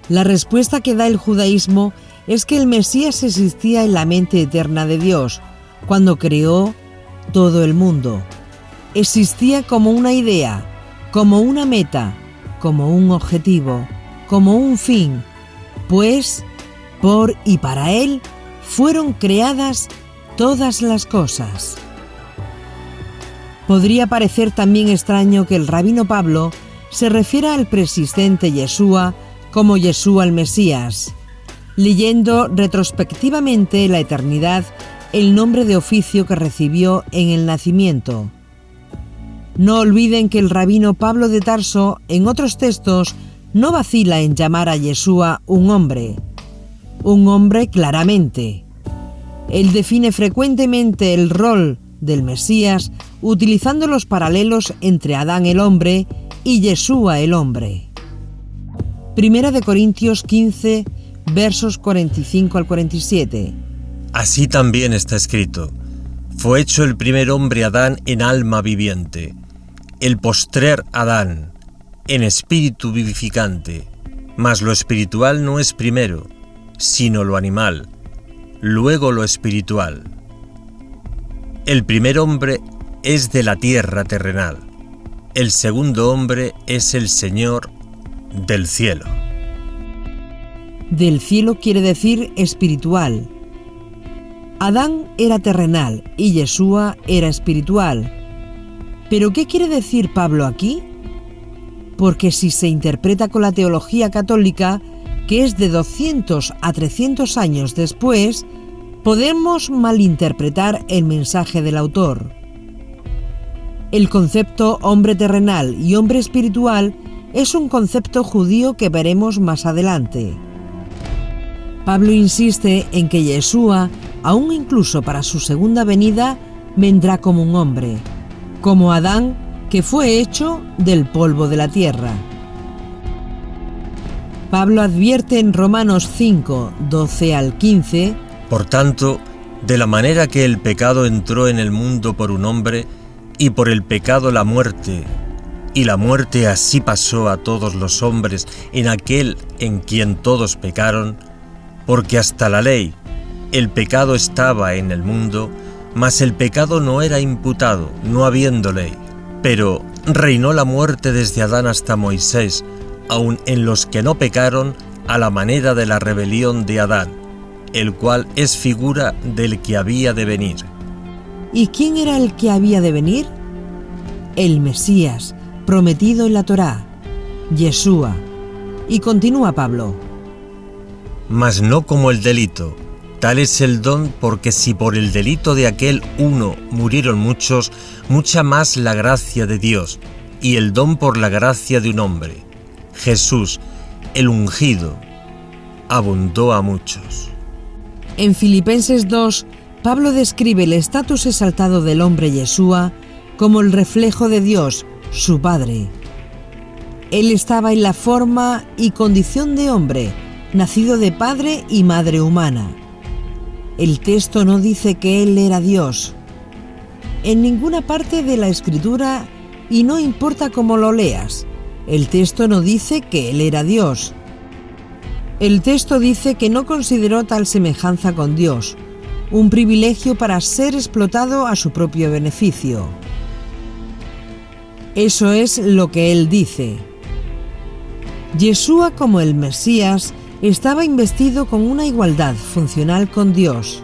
La respuesta que da el judaísmo es que el Mesías existía en la mente eterna de Dios, cuando creó todo el mundo. Existía como una idea, como una meta, como un objetivo, como un fin, pues, por y para Él fueron creadas todas las cosas. Podría parecer también extraño que el rabino Pablo se refiera al preexistente Yeshua como Yeshua el Mesías, leyendo retrospectivamente la eternidad el nombre de oficio que recibió en el nacimiento. No olviden que el rabino Pablo de Tarso, en otros textos, no vacila en llamar a Yeshua un hombre claramente. Él define frecuentemente el rol del Mesías utilizando los paralelos entre Adán el hombre y Yeshua el hombre. Primera de Corintios 15, versos 45 al 47. Así también está escrito: fue hecho el primer hombre Adán en alma viviente, el postrer Adán en espíritu vivificante, mas lo espiritual no es primero, sino lo animal, luego lo espiritual. El primer hombre es de la tierra terrenal, el segundo hombre es el Señor del cielo. Del cielo quiere decir espiritual. Adán era terrenal y Yeshua era espiritual. ¿Pero qué quiere decir Pablo aquí? Porque si se interpreta con la teología católica, que es de 200 a 300 años después, podemos malinterpretar el mensaje del autor. El concepto hombre terrenal y hombre espiritual es un concepto judío que veremos más adelante. Pablo insiste en que Yeshua, aún incluso para su segunda venida, vendrá como un hombre, como Adán, que fue hecho del polvo de la tierra. Pablo advierte en Romanos 5, 12 al 15: Por tanto, de la manera que el pecado entró en el mundo por un hombre, y por el pecado la muerte, y la muerte así pasó a todos los hombres en aquel en quien todos pecaron, porque hasta la ley, el pecado estaba en el mundo, mas el pecado no era imputado, no habiendo ley. Pero reinó la muerte desde Adán hasta Moisés, aun en los que no pecaron, a la manera de la rebelión de Adán, el cual es figura del que había de venir. ¿Y quién era el que había de venir? El Mesías, prometido en la Torá, Yeshua. Y continúa Pablo: Mas no como el delito. Tal es el don, porque si por el delito de aquel uno murieron muchos, mucha más la gracia de Dios, y el don por la gracia de un hombre, Jesús, el ungido, abundó a muchos. En Filipenses 2, Pablo describe el estatus exaltado del hombre Yeshua como el reflejo de Dios, su Padre. Él estaba en la forma y condición de hombre, nacido de padre y madre humana. El texto no dice que Él era Dios. En ninguna parte de la Escritura, y no importa cómo lo leas, el texto no dice que Él era Dios. El texto dice que no consideró tal semejanza con Dios, un privilegio para ser explotado a su propio beneficio. Eso es lo que Él dice. Yeshua, como el Mesías, estaba investido con una igualdad funcional con Dios.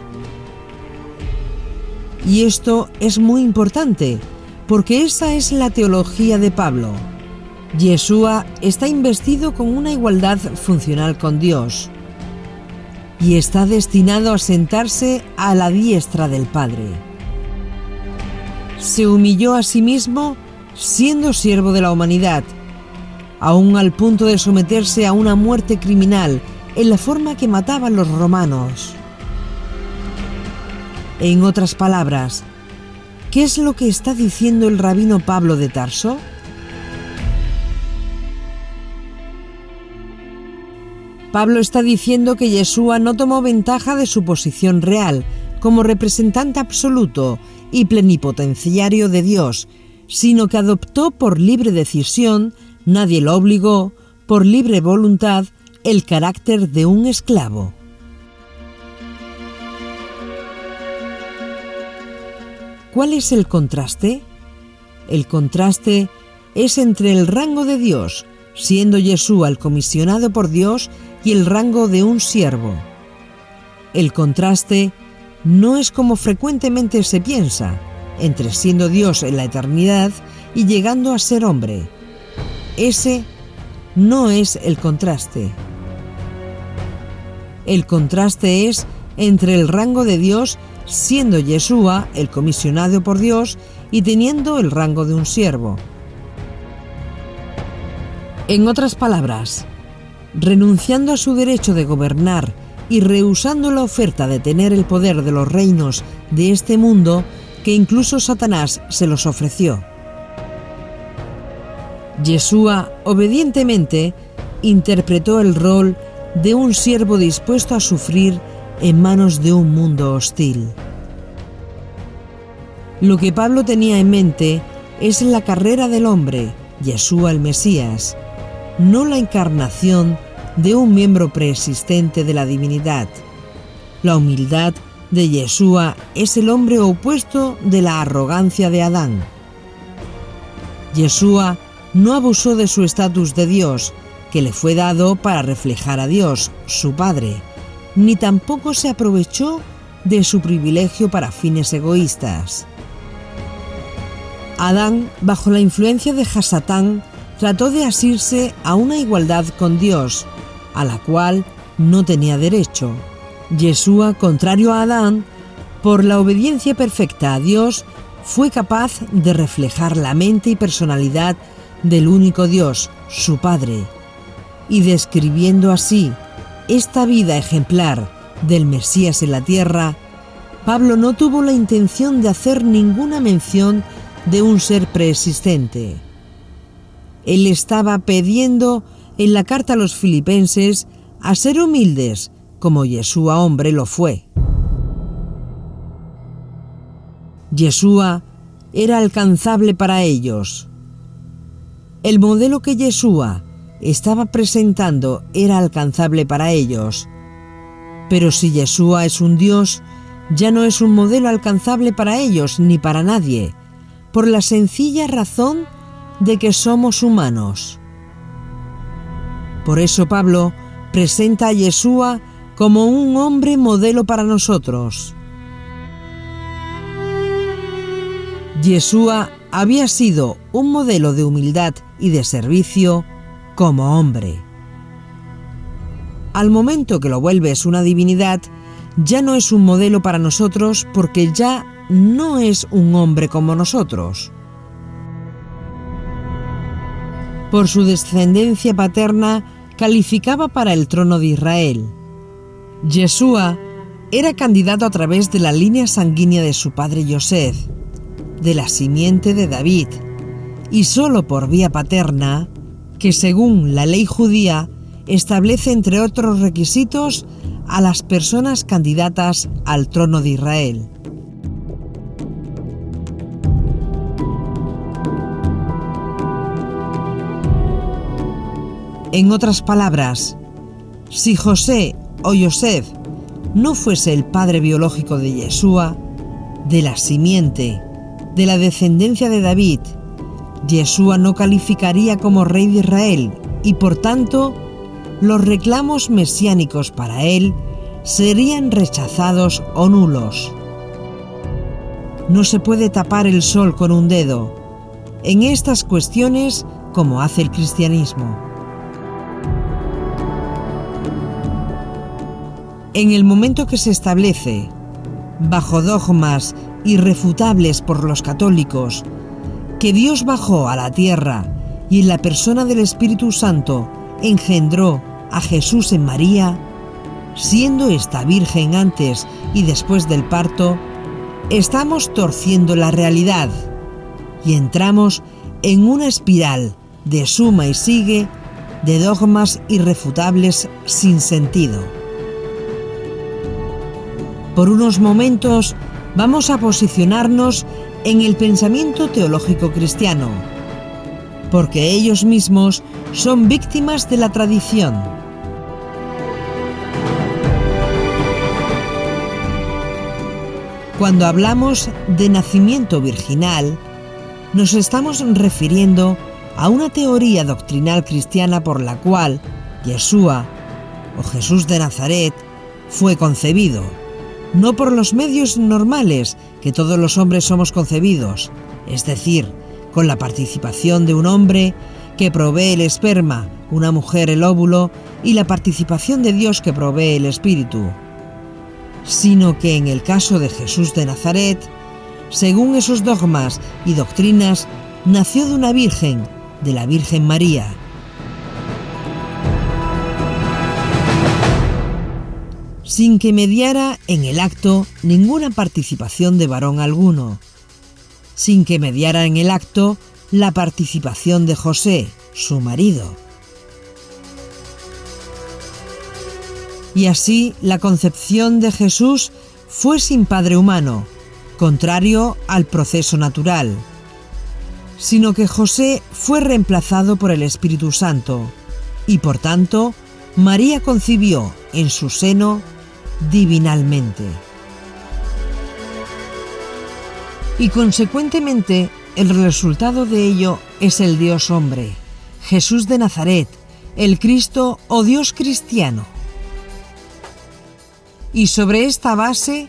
Y esto es muy importante, porque esa es la teología de Pablo. Yeshua está investido con una igualdad funcional con Dios y está destinado a sentarse a la diestra del Padre. Se humilló a sí mismo siendo siervo de la humanidad, aún al punto de someterse a una muerte criminal en la forma que mataban los romanos. En otras palabras, ¿qué es lo que está diciendo el rabino Pablo de Tarso? Pablo está diciendo que Yeshua no tomó ventaja de su posición real como representante absoluto y plenipotenciario de Dios, sino que adoptó por libre decisión, nadie lo obligó, por libre voluntad, el carácter de un esclavo. ¿Cuál es el contraste? El contraste es entre el rango de Dios, siendo Yeshua el comisionado por Dios, y el rango de un siervo. El contraste no es como frecuentemente se piensa, entre siendo Dios en la eternidad y llegando a ser hombre. Ese no es el contraste. El contraste es entre el rango de Dios siendo Yeshua el comisionado por Dios y teniendo el rango de un siervo. En otras palabras, renunciando a su derecho de gobernar y rehusando la oferta de tener el poder de los reinos de este mundo que incluso Satanás se los ofreció. Yeshua obedientemente interpretó el rol de un siervo dispuesto a sufrir en manos de un mundo hostil. Lo que Pablo tenía en mente es la carrera del hombre, Yeshua el Mesías, no la encarnación de un miembro preexistente de la divinidad. La humildad de Yeshua es el hombre opuesto de la arrogancia de Adán. Yeshua no abusó de su estatus de Dios, que le fue dado para reflejar a Dios, su Padre, ni tampoco se aprovechó de su privilegio para fines egoístas. Adán, bajo la influencia de Hasatán, trató de asirse a una igualdad con Dios, a la cual no tenía derecho. Yeshua, contrario a Adán, por la obediencia perfecta a Dios, fue capaz de reflejar la mente y personalidad del único Dios, su Padre, y describiendo así esta vida ejemplar del Mesías en la tierra, Pablo no tuvo la intención de hacer ninguna mención de un ser preexistente. Él estaba pidiendo en la carta a los filipenses a ser humildes, como Yeshua hombre lo fue. Yeshua era alcanzable para ellos. El modelo que Yeshua estaba presentando era alcanzable para ellos. Pero si Yeshua es un Dios, ya no es un modelo alcanzable para ellos ni para nadie, por la sencilla razón de que somos humanos. Por eso Pablo presenta a Yeshua como un hombre modelo para nosotros. Yeshua había sido un modelo de humildad y de servicio como hombre. Al momento que lo vuelves una divinidad, ya no es un modelo para nosotros porque ya no es un hombre como nosotros. Por su descendencia paterna, calificaba para el trono de Israel. Yeshua era candidato a través de la línea sanguínea de su padre Yosef, de la simiente de David, y solo por vía paterna, que según la ley judía establece entre otros requisitos a las personas candidatas al trono de Israel. En otras palabras, si José o Yosef no fuese el padre biológico de Yeshua, de la simiente, de la descendencia de David, Yeshua no calificaría como rey de Israel y por tanto los reclamos mesiánicos para él serían rechazados o nulos. No se puede tapar el sol con un dedo en estas cuestiones como hace el cristianismo. En el momento que se establece, bajo dogmas irrefutables por los católicos, que Dios bajó a la tierra y en la persona del Espíritu Santo engendró a Jesús en María, siendo esta virgen antes y después del parto, estamos torciendo la realidad y entramos en una espiral de suma y sigue de dogmas irrefutables sin sentido. Por unos momentos vamos a posicionarnos en el pensamiento teológico cristiano, porque ellos mismos son víctimas de la tradición. Cuando hablamos de nacimiento virginal, nos estamos refiriendo a una teoría doctrinal cristiana por la cual Yeshua, o Jesús de Nazaret, fue concebido, no por los medios normales que todos los hombres somos concebidos, es decir, con la participación de un hombre que provee el esperma, una mujer el óvulo y la participación de Dios que provee el espíritu, sino que en el caso de Jesús de Nazaret, según esos dogmas y doctrinas, nació de una virgen, de la Virgen María. Sin que mediara en el acto ninguna participación de varón alguno, sin que mediara en el acto la participación de José, su marido. Y así la concepción de Jesús fue sin padre humano, contrario al proceso natural, sino que José fue reemplazado por el Espíritu Santo, y por tanto María concibió en su seno divinalmente. Y consecuentemente el resultado de ello es el Dios hombre, Jesús de Nazaret, el Cristo o Dios cristiano. Y sobre esta base,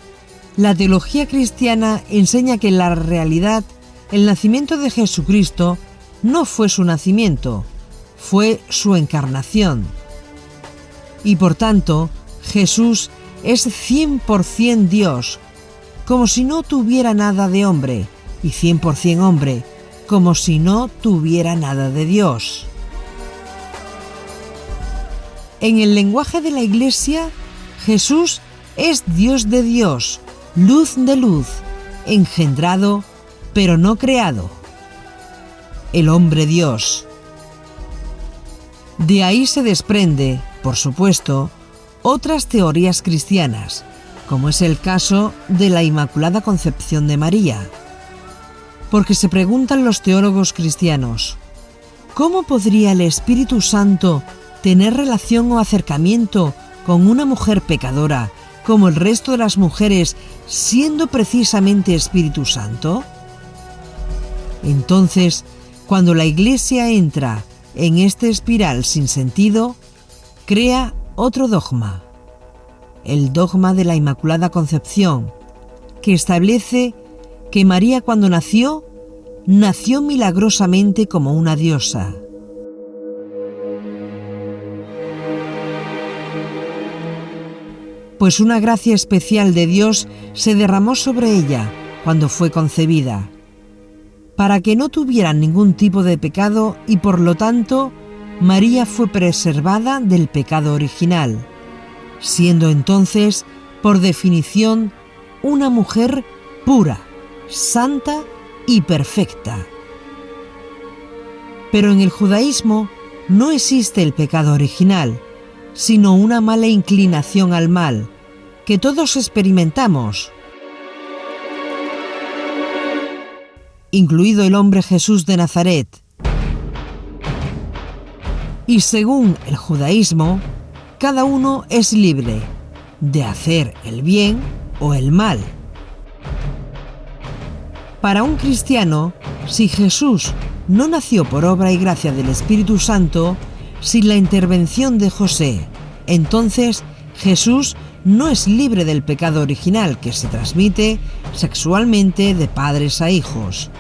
la teología cristiana enseña que en la realidad el nacimiento de Jesucristo no fue su nacimiento, fue su encarnación. Y por tanto, Jesús es 100% Dios, como si no tuviera nada de hombre, y 100% hombre, como si no tuviera nada de Dios. En el lenguaje de la Iglesia, Jesús es Dios de Dios, luz de luz, engendrado, pero no creado. El hombre Dios. De ahí se desprende, por supuesto, otras teorías cristianas, como es el caso de la Inmaculada Concepción de María. Porque se preguntan los teólogos cristianos, ¿cómo podría el Espíritu Santo tener relación o acercamiento con una mujer pecadora como el resto de las mujeres, siendo precisamente Espíritu Santo? Entonces, cuando la Iglesia entra en esta espiral sin sentido, crea otro dogma, el dogma de la Inmaculada Concepción, que establece que María cuando nació milagrosamente como una diosa. Pues una gracia especial de Dios se derramó sobre ella cuando fue concebida, para que no tuviera ningún tipo de pecado y por lo tanto María fue preservada del pecado original, siendo entonces, por definición, una mujer pura, santa y perfecta. Pero en el judaísmo no existe el pecado original, sino una mala inclinación al mal, que todos experimentamos, incluido el hombre Jesús de Nazaret. Y según el judaísmo, cada uno es libre de hacer el bien o el mal. Para un cristiano, si Jesús no nació por obra y gracia del Espíritu Santo, sin la intervención de José, entonces Jesús no es libre del pecado original que se transmite sexualmente de padres a hijos.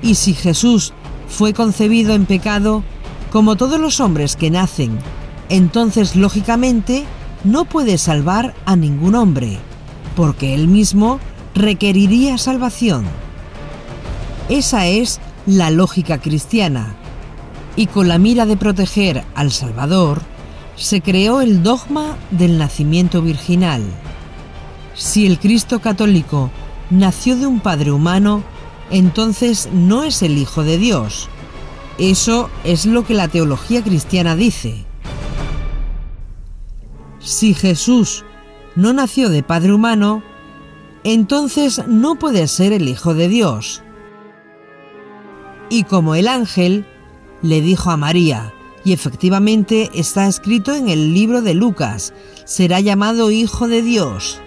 Y si Jesús fue concebido en pecado, como todos los hombres que nacen, entonces lógicamente no puede salvar a ningún hombre, porque él mismo requeriría salvación. Esa es la lógica cristiana. Y con la mira de proteger al Salvador, se creó el dogma del nacimiento virginal. Si el Cristo católico nació de un padre humano, entonces no es el Hijo de Dios. Eso es lo que la teología cristiana dice. Si Jesús no nació de padre humano, entonces no puede ser el Hijo de Dios. Y como el ángel le dijo a María, y efectivamente está escrito en el libro de Lucas, será llamado Hijo de Dios.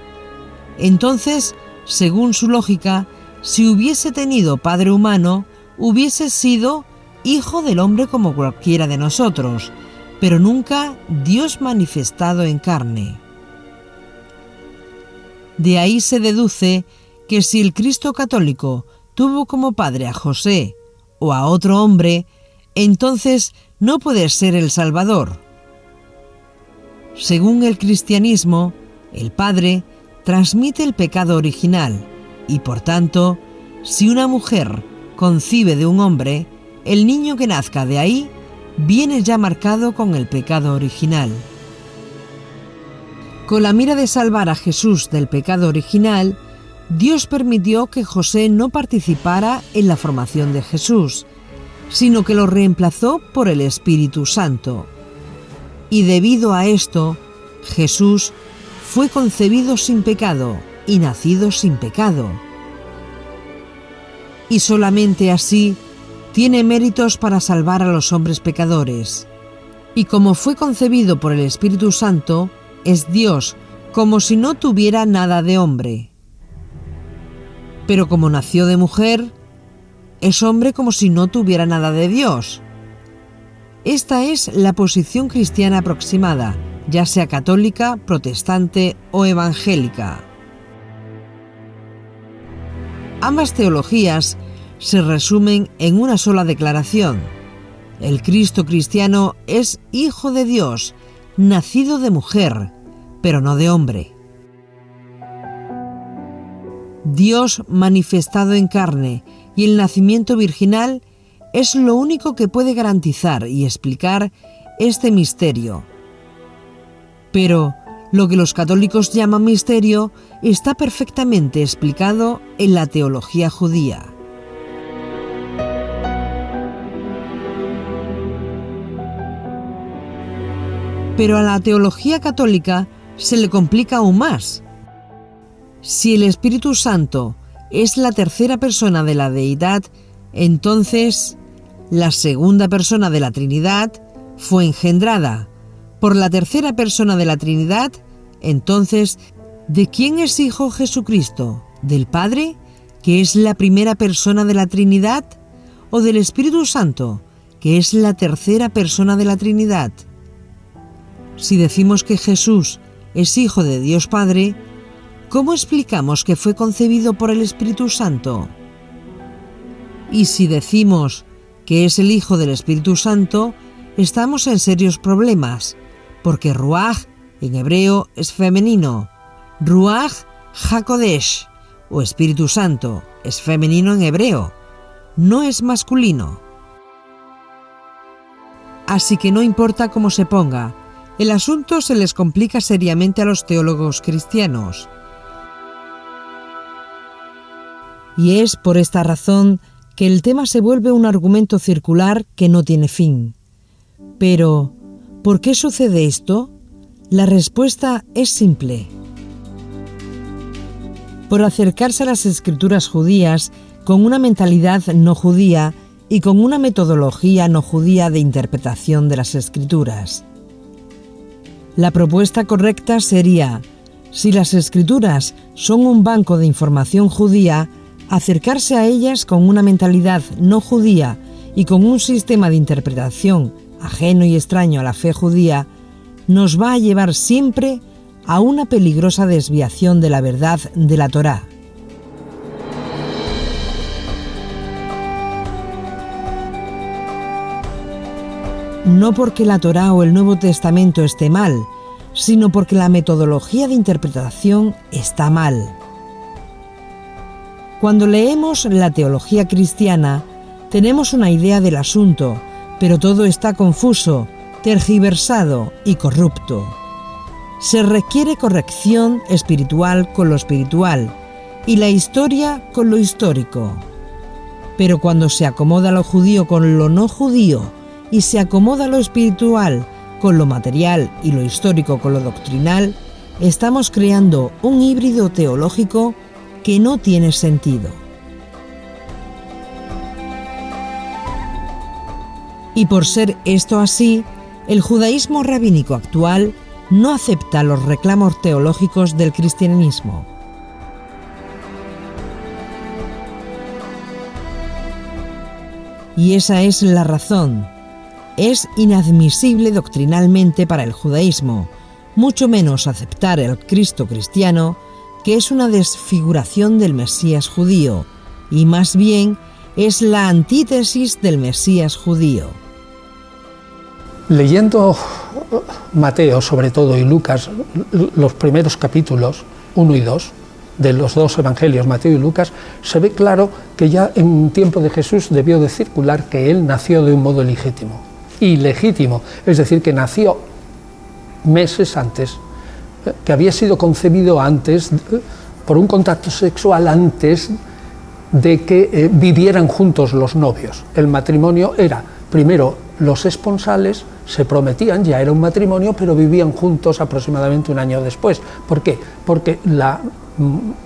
Entonces, según su lógica, si hubiese tenido padre humano, hubiese sido hijo del hombre como cualquiera de nosotros, pero nunca Dios manifestado en carne. De ahí se deduce que si el Cristo católico tuvo como padre a José o a otro hombre, entonces no puede ser el Salvador. Según el cristianismo, el Padre transmite el pecado original y, por tanto, si una mujer concibe de un hombre, el niño que nazca de ahí viene ya marcado con el pecado original. Con la mira de salvar a Jesús del pecado original, Dios permitió que José no participara en la formación de Jesús, sino que lo reemplazó por el Espíritu Santo. Y debido a esto, Jesús fue concebido sin pecado y nacido sin pecado. Y solamente así tiene méritos para salvar a los hombres pecadores. Y como fue concebido por el Espíritu Santo, es Dios, como si no tuviera nada de hombre. Pero como nació de mujer, es hombre como si no tuviera nada de Dios. Esta es la posición cristiana aproximada, ya sea católica, protestante o evangélica. Ambas teologías se resumen en una sola declaración. El Cristo cristiano es Hijo de Dios, nacido de mujer, pero no de hombre. Dios manifestado en carne y el nacimiento virginal es lo único que puede garantizar y explicar este misterio. Pero lo que los católicos llaman misterio está perfectamente explicado en la teología judía. Pero a la teología católica se le complica aún más. Si el Espíritu Santo es la tercera persona de la deidad, entonces la segunda persona de la Trinidad fue engendrada por la tercera persona de la Trinidad. Entonces, ¿de quién es hijo Jesucristo? ¿Del Padre, que es la primera persona de la Trinidad? ¿O del Espíritu Santo, que es la tercera persona de la Trinidad? Si decimos que Jesús es hijo de Dios Padre, ¿cómo explicamos que fue concebido por el Espíritu Santo? Y si decimos que es el Hijo del Espíritu Santo, estamos en serios problemas, porque Ruach en hebreo es femenino, Ruach HaKodesh, o Espíritu Santo, es femenino en hebreo, no es masculino. Así que no importa cómo se ponga, el asunto se les complica seriamente a los teólogos cristianos. Y es por esta razón que el tema se vuelve un argumento circular que no tiene fin. Pero, ¿por qué sucede esto? La respuesta es simple. Por acercarse a las escrituras judías con una mentalidad no judía y con una metodología no judía de interpretación de las escrituras. La propuesta correcta sería, si las escrituras son un banco de información judía, acercarse a ellas con una mentalidad no judía y con un sistema de interpretación ajeno y extraño a la fe judía, nos va a llevar siempre a una peligrosa desviación de la verdad de la Torá. No porque la Torá o el Nuevo Testamento esté mal, sino porque la metodología de interpretación está mal. Cuando leemos la teología cristiana, tenemos una idea del asunto, pero todo está confuso, tergiversado y corrupto. Se requiere corrección espiritual con lo espiritual y la historia con lo histórico. Pero cuando se acomoda lo judío con lo no judío y se acomoda lo espiritual con lo material y lo histórico con lo doctrinal, estamos creando un híbrido teológico que no tiene sentido. Y por ser esto así, el judaísmo rabínico actual no acepta los reclamos teológicos del cristianismo. Y esa es la razón. es inadmisible doctrinalmente para el judaísmo, mucho menos aceptar el Cristo cristiano, que es una desfiguración del Mesías judío, y más bien es la antítesis del Mesías judío. Leyendo Mateo, sobre todo, y Lucas, los primeros capítulos, 1 y 2, de los dos evangelios, Mateo y Lucas, se ve claro que ya en tiempo de Jesús debió de circular que él nació de un modo ilegítimo, es decir, que nació meses antes, que había sido concebido antes, por un contacto sexual antes de que vivieran juntos los novios. El matrimonio era, primero, los esponsales se prometían, ya era un matrimonio, pero vivían juntos aproximadamente un año después. ¿Por qué? Porque la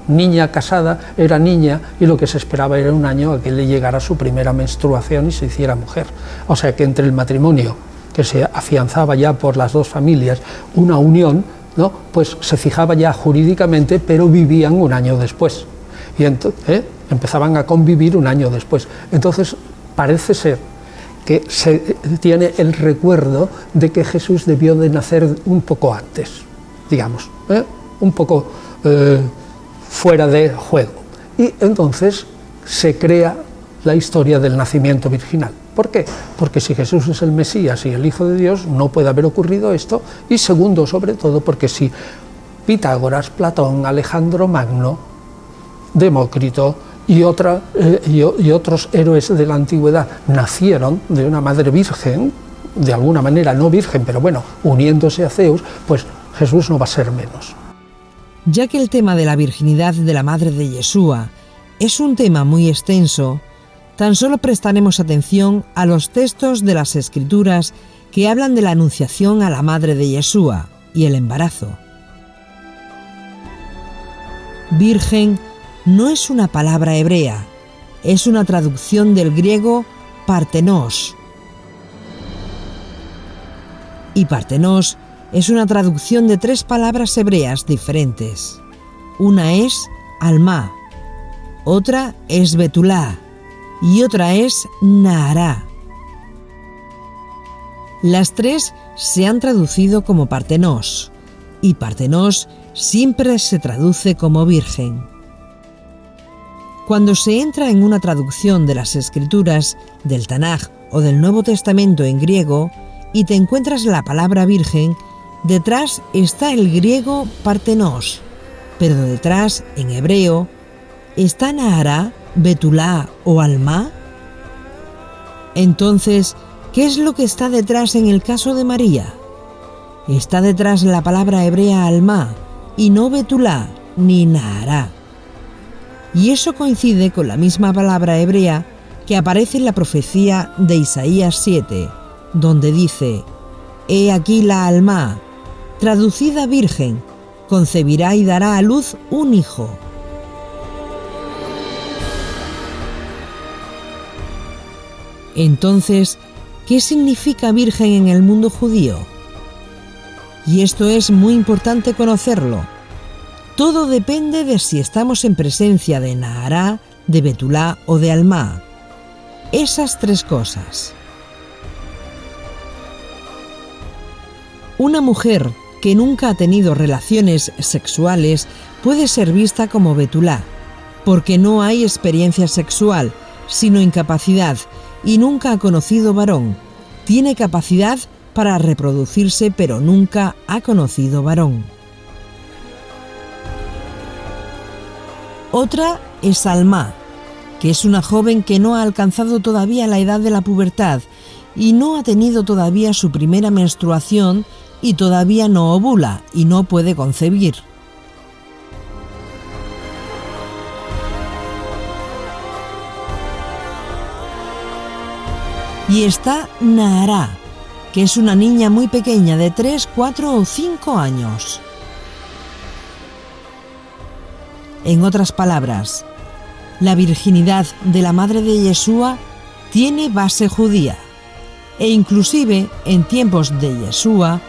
niña casada era niña y lo que se esperaba era un año a que le llegara su primera menstruación y se hiciera mujer. O sea que entre el matrimonio, que se afianzaba ya por las dos familias, una unión, ¿no?, pues se fijaba ya jurídicamente, pero vivían un año después. Y empezaban a convivir un año después. Entonces parece ser que se tiene el recuerdo de que Jesús debió de nacer un poco antes, digamos, un poco fuera de juego. Y entonces se crea la historia del nacimiento virginal. ¿Por qué? Porque si Jesús es el Mesías y el Hijo de Dios, no puede haber ocurrido esto. Y segundo, sobre todo, porque si Pitágoras, Platón, Alejandro Magno, Demócrito y otros héroes de la antigüedad nacieron de una madre virgen, de alguna manera no virgen, pero bueno, uniéndose a Zeus, pues Jesús no va a ser menos. Ya que el tema de la virginidad de la madre de Yeshua es un tema muy extenso, tan solo prestaremos atención a los textos de las Escrituras que hablan de la anunciación a la madre de Yeshua y el embarazo. Virgen no es una palabra hebrea, es una traducción del griego partenos. Y partenos es una traducción de 3 palabras hebreas diferentes. Una es alma, otra es betulá y otra es nahará. Las 3 se han traducido como partenos, y partenos siempre se traduce como virgen. Cuando se entra en una traducción de las Escrituras, del Tanaj o del Nuevo Testamento en griego, y te encuentras la palabra virgen, detrás está el griego partenos, pero detrás, en hebreo, ¿está nahará, betulá o alma? Entonces, ¿qué es lo que está detrás en el caso de María? Está detrás la palabra hebrea alma, y no betulá ni nahará. Y eso coincide con la misma palabra hebrea que aparece en la profecía de Isaías 7, donde dice: «He aquí la alma, traducida virgen, concebirá y dará a luz un hijo». Entonces, ¿qué significa virgen en el mundo judío? Y esto es muy importante conocerlo. Todo depende de si estamos en presencia de nahará, de betulá o de alma. Esas 3 cosas. Una mujer que nunca ha tenido relaciones sexuales puede ser vista como betulá, porque no hay experiencia sexual, sino incapacidad, y nunca ha conocido varón. Tiene capacidad para reproducirse, pero nunca ha conocido varón. Otra es alma, que es una joven que no ha alcanzado todavía la edad de la pubertad y no ha tenido todavía su primera menstruación y todavía no ovula y no puede concebir. Y está nahará, que es una niña muy pequeña de 3, 4 o 5 años. En otras palabras, la virginidad de la madre de Yeshua tiene base judía, e inclusive en tiempos de Yeshua,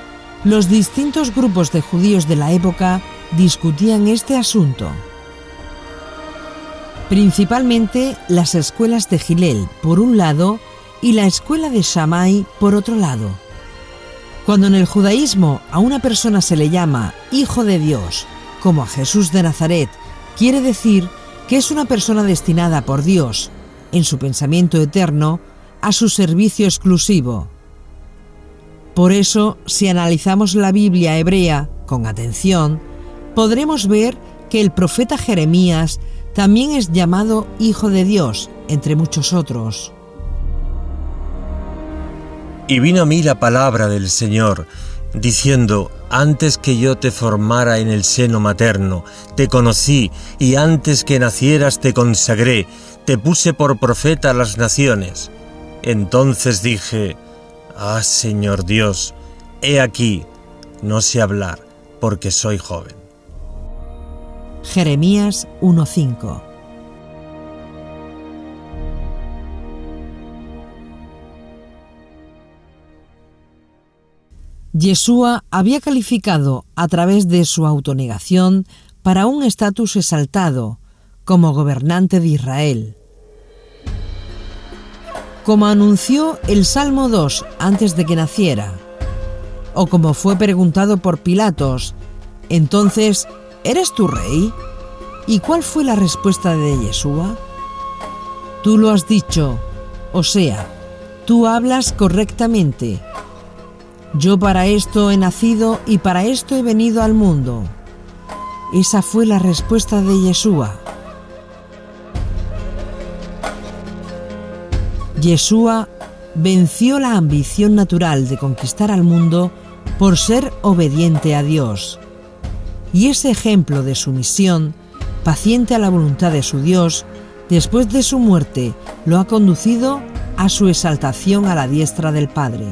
los distintos grupos de judíos de la época discutían este asunto. Principalmente las escuelas de Hillel, por un lado, y la escuela de Shammai por otro lado. Cuando en el judaísmo a una persona se le llama Hijo de Dios, como a Jesús de Nazaret, quiere decir que es una persona destinada por Dios, en su pensamiento eterno, a su servicio exclusivo. Por eso, si analizamos la Biblia hebrea con atención, podremos ver que el profeta Jeremías también es llamado Hijo de Dios, entre muchos otros. Y vino a mí la palabra del Señor, diciendo: antes que yo te formara en el seno materno, te conocí, y antes que nacieras te consagré, te puse por profeta a las naciones. Entonces dije: ah, Señor Dios, he aquí, no sé hablar, porque soy joven. Jeremías 1:5. Yeshua había calificado a través de su autonegación para un estatus exaltado como gobernante de Israel. Como anunció el Salmo 2 antes de que naciera, o como fue preguntado por Pilatos: entonces, ¿eres tú rey? ¿Y cuál fue la respuesta de Yeshua? Tú lo has dicho, o sea, tú hablas correctamente. Yo para esto he nacido y para esto he venido al mundo. Esa fue la respuesta de Yeshua. Yeshua venció la ambición natural de conquistar al mundo por ser obediente a Dios. Y ese ejemplo de sumisión, paciente a la voluntad de su Dios, después de su muerte, lo ha conducido a su exaltación a la diestra del Padre.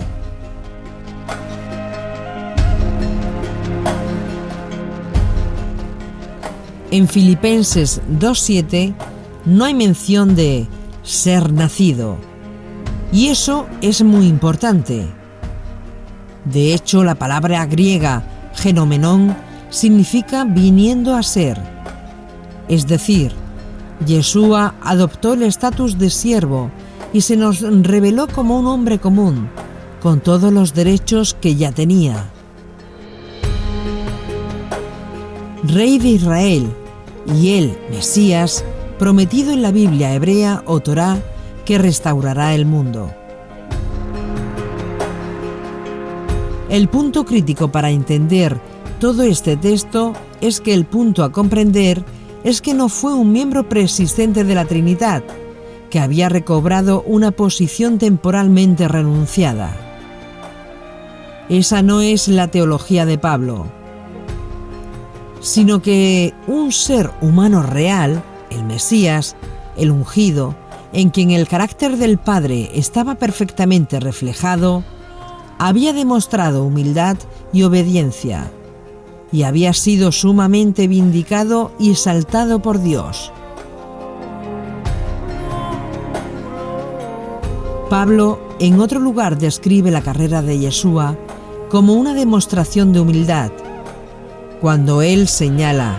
En Filipenses 2:7 no hay mención de ser nacido, y eso es muy importante. De hecho, la palabra griega genomenón significa viniendo a ser. Es decir, Yeshua adoptó el estatus de siervo y se nos reveló como un hombre común, con todos los derechos que ya tenía. Rey de Israel, y el Mesías, prometido en la Biblia hebrea o Torá, que restaurará el mundo. El punto crítico para entender todo este texto es que el punto a comprender es que no fue un miembro preexistente de la Trinidad, que había recobrado una posición temporalmente renunciada. Esa no es la teología de Pablo, sino que un ser humano real, el Mesías, el ungido, en quien el carácter del Padre estaba perfectamente reflejado, había demostrado humildad y obediencia, y había sido sumamente vindicado y exaltado por Dios. Pablo, en otro lugar, describe la carrera de Yeshua como una demostración de humildad, cuando él señala: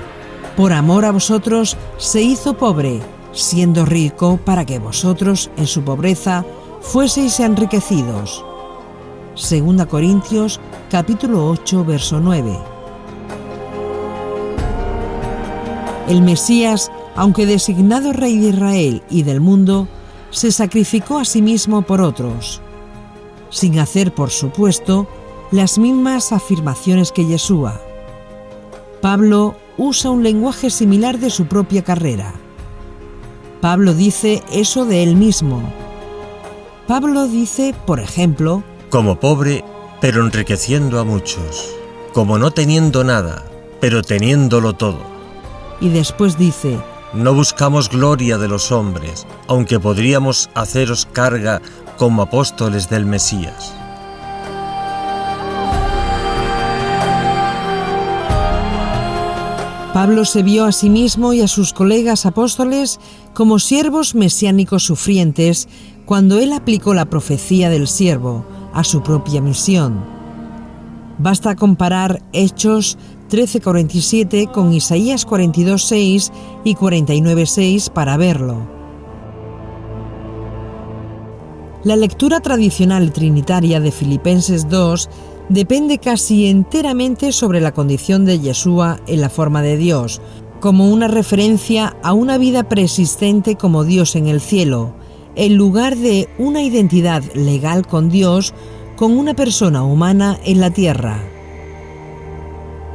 por amor a vosotros se hizo pobre, siendo rico para que vosotros, en su pobreza, fueseis enriquecidos. 2 Corintios capítulo 8, verso 9. El Mesías, aunque designado rey de Israel y del mundo, se sacrificó a sí mismo por otros, sin hacer, por supuesto, las mismas afirmaciones que Yeshua. Pablo usa un lenguaje similar de su propia carrera. Pablo dice eso de él mismo. Pablo dice, por ejemplo: como pobre, pero enriqueciendo a muchos, como no teniendo nada, pero teniéndolo todo. Y después dice: no buscamos gloria de los hombres, aunque podríamos haceros carga como apóstoles del Mesías. Pablo se vio a sí mismo y a sus colegas apóstoles como siervos mesiánicos sufrientes cuando él aplicó la profecía del siervo a su propia misión. Basta comparar Hechos 13:47 con Isaías 42:6 y 49:6 para verlo. La lectura tradicional trinitaria de Filipenses 2 depende casi enteramente sobre la condición de Yeshua en la forma de Dios, como una referencia a una vida preexistente como Dios en el cielo, en lugar de una identidad legal con Dios con una persona humana en la tierra.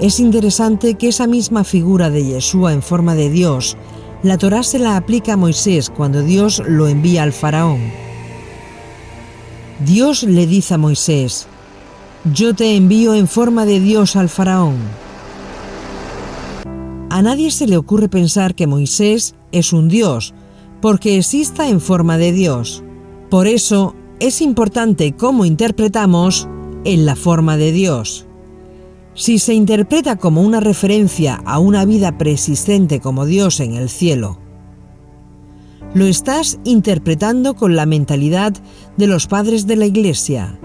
Es interesante que esa misma figura de Yeshua en forma de Dios, la Torá se la aplica a Moisés cuando Dios lo envía al faraón. Dios le dice a Moisés: «Yo te envío en forma de Dios al faraón». A nadie se le ocurre pensar que Moisés es un Dios, porque exista en forma de Dios. Por eso es importante cómo interpretamos en la forma de Dios. Si se interpreta como una referencia a una vida preexistente como Dios en el cielo, lo estás interpretando con la mentalidad de los padres de la Iglesia.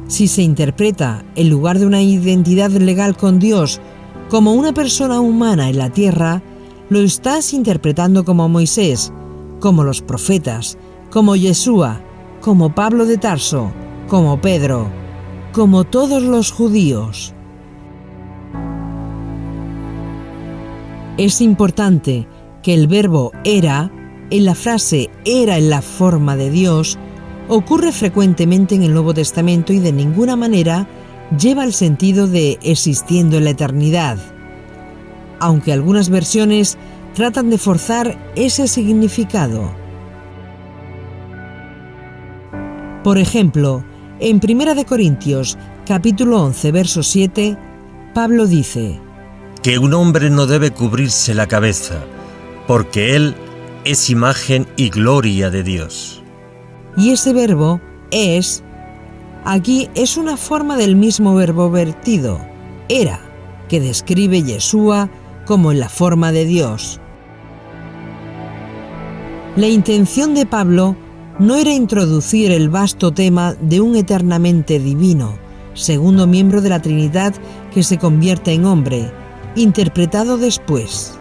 Si se interpreta, en lugar de una identidad legal con Dios, como una persona humana en la tierra, lo estás interpretando como Moisés, como los profetas, como Yeshua, como Pablo de Tarso, como Pedro, como todos los judíos. Es importante que el verbo era, en la frase «era en la forma de Dios», ocurre frecuentemente en el Nuevo Testamento y de ninguna manera lleva el sentido de existiendo en la eternidad, aunque algunas versiones tratan de forzar ese significado. Por ejemplo, en 1 Corintios, capítulo 11, verso 7, Pablo dice: que un hombre no debe cubrirse la cabeza, porque él es imagen y gloria de Dios. Y ese verbo es, aquí es una forma del mismo verbo vertido, era, que describe Yeshua como en la forma de Dios. La intención de Pablo no era introducir el vasto tema de un eternamente divino, segundo miembro de la Trinidad que se convierte en hombre, interpretado después,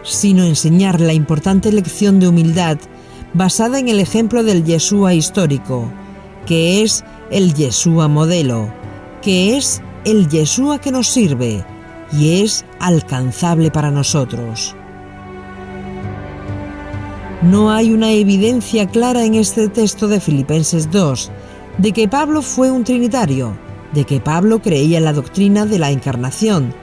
sino enseñar la importante lección de humildad basada en el ejemplo del Yeshua histórico, que es el Yeshua modelo, que es el Yeshua que nos sirve y es alcanzable para nosotros. No hay una evidencia clara en este texto de Filipenses 2 de que Pablo fue un trinitario, de que Pablo creía en la doctrina de la encarnación,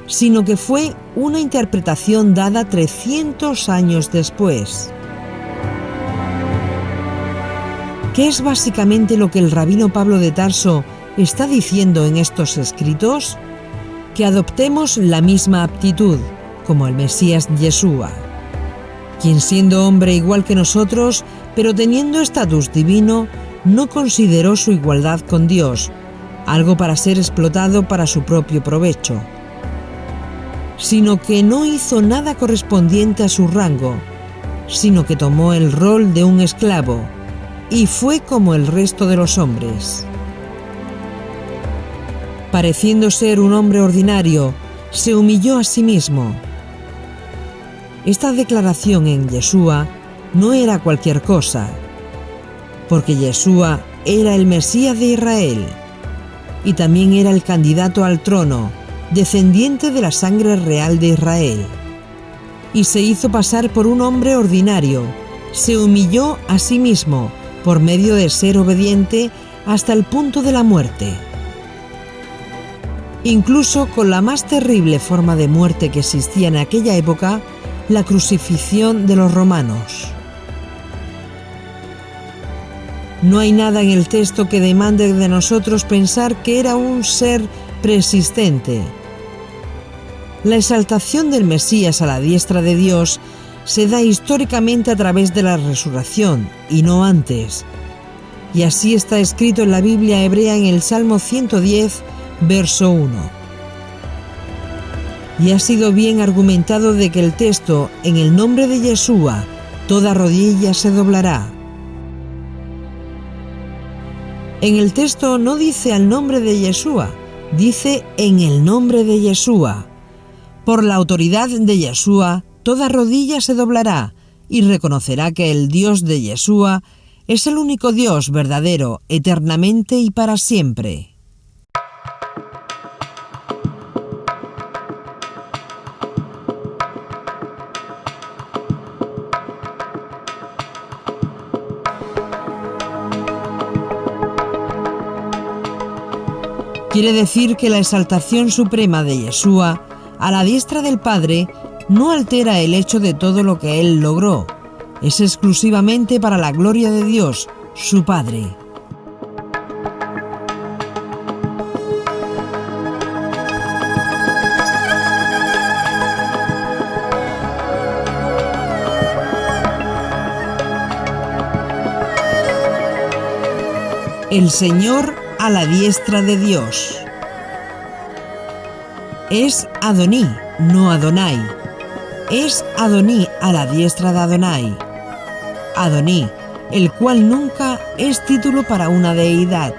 sino que fue una interpretación dada 300 años después. ¿Qué es básicamente lo que el rabino Pablo de Tarso está diciendo en estos escritos? Que adoptemos la misma aptitud, como el Mesías Yeshua, quien siendo hombre igual que nosotros, pero teniendo estatus divino, no consideró su igualdad con Dios, algo para ser explotado para su propio provecho, sino que no hizo nada correspondiente a su rango, sino que tomó el rol de un esclavo, y fue como el resto de los hombres. Pareciendo ser un hombre ordinario, se humilló a sí mismo. Esta declaración en Yeshua no era cualquier cosa, porque Yeshua era el Mesías de Israel, y también era el candidato al trono, descendiente de la sangre real de Israel. Y se hizo pasar por un hombre ordinario, se humilló a sí mismo por medio de ser obediente hasta el punto de la muerte. Incluso con la más terrible forma de muerte que existía en aquella época, la crucifixión de los romanos. No hay nada en el texto que demande de nosotros pensar que era un ser preexistente. La exaltación del Mesías a la diestra de Dios se da históricamente a través de la resurrección y no antes. Y así está escrito en la Biblia hebrea en el Salmo 110, verso 1. Y ha sido bien argumentado de que el texto, en el nombre de Yeshua, toda rodilla se doblará. En el texto no dice al nombre de Yeshua, dice en el nombre de Yeshua. Por la autoridad de Yeshua, toda rodilla se doblará y reconocerá que el Dios de Yeshua es el único Dios verdadero, eternamente y para siempre. Quiere decir que la exaltación suprema de Yeshua a la diestra del Padre no altera el hecho de todo lo que Él logró. Es exclusivamente para la gloria de Dios, su Padre. El Señor a la diestra de Dios. Es Adoní, no Adonai. Es Adoní a la diestra de Adonai. Adoní, el cual nunca es título para una deidad.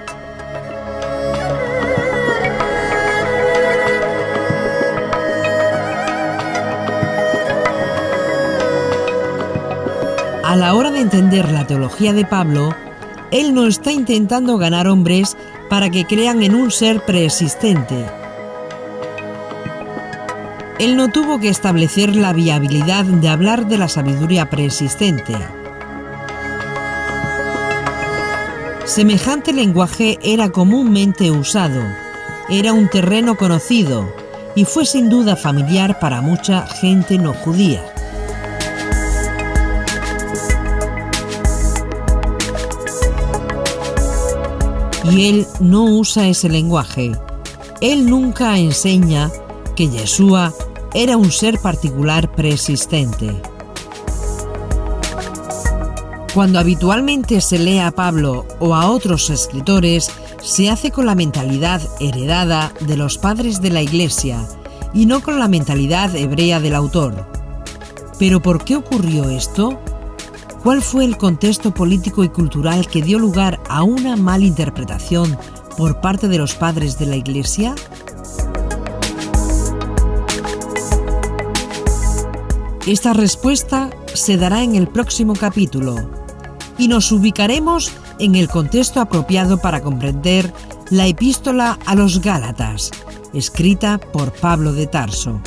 A la hora de entender la teología de Pablo, él no está intentando ganar hombres para que crean en un ser preexistente. Él no tuvo que establecer la viabilidad de hablar de la sabiduría preexistente. Semejante lenguaje era comúnmente usado, era un terreno conocido y fue sin duda familiar para mucha gente no judía. Y él no usa ese lenguaje. Él nunca enseña que Yeshua era un ser particular preexistente. Cuando habitualmente se lee a Pablo o a otros escritores, se hace con la mentalidad heredada de los padres de la Iglesia y no con la mentalidad hebrea del autor. ¿Pero por qué ocurrió esto? ¿Cuál fue el contexto político y cultural que dio lugar a una malinterpretación por parte de los padres de la Iglesia? Esta respuesta se dará en el próximo capítulo y nos ubicaremos en el contexto apropiado para comprender la epístola a los Gálatas, escrita por Pablo de Tarso.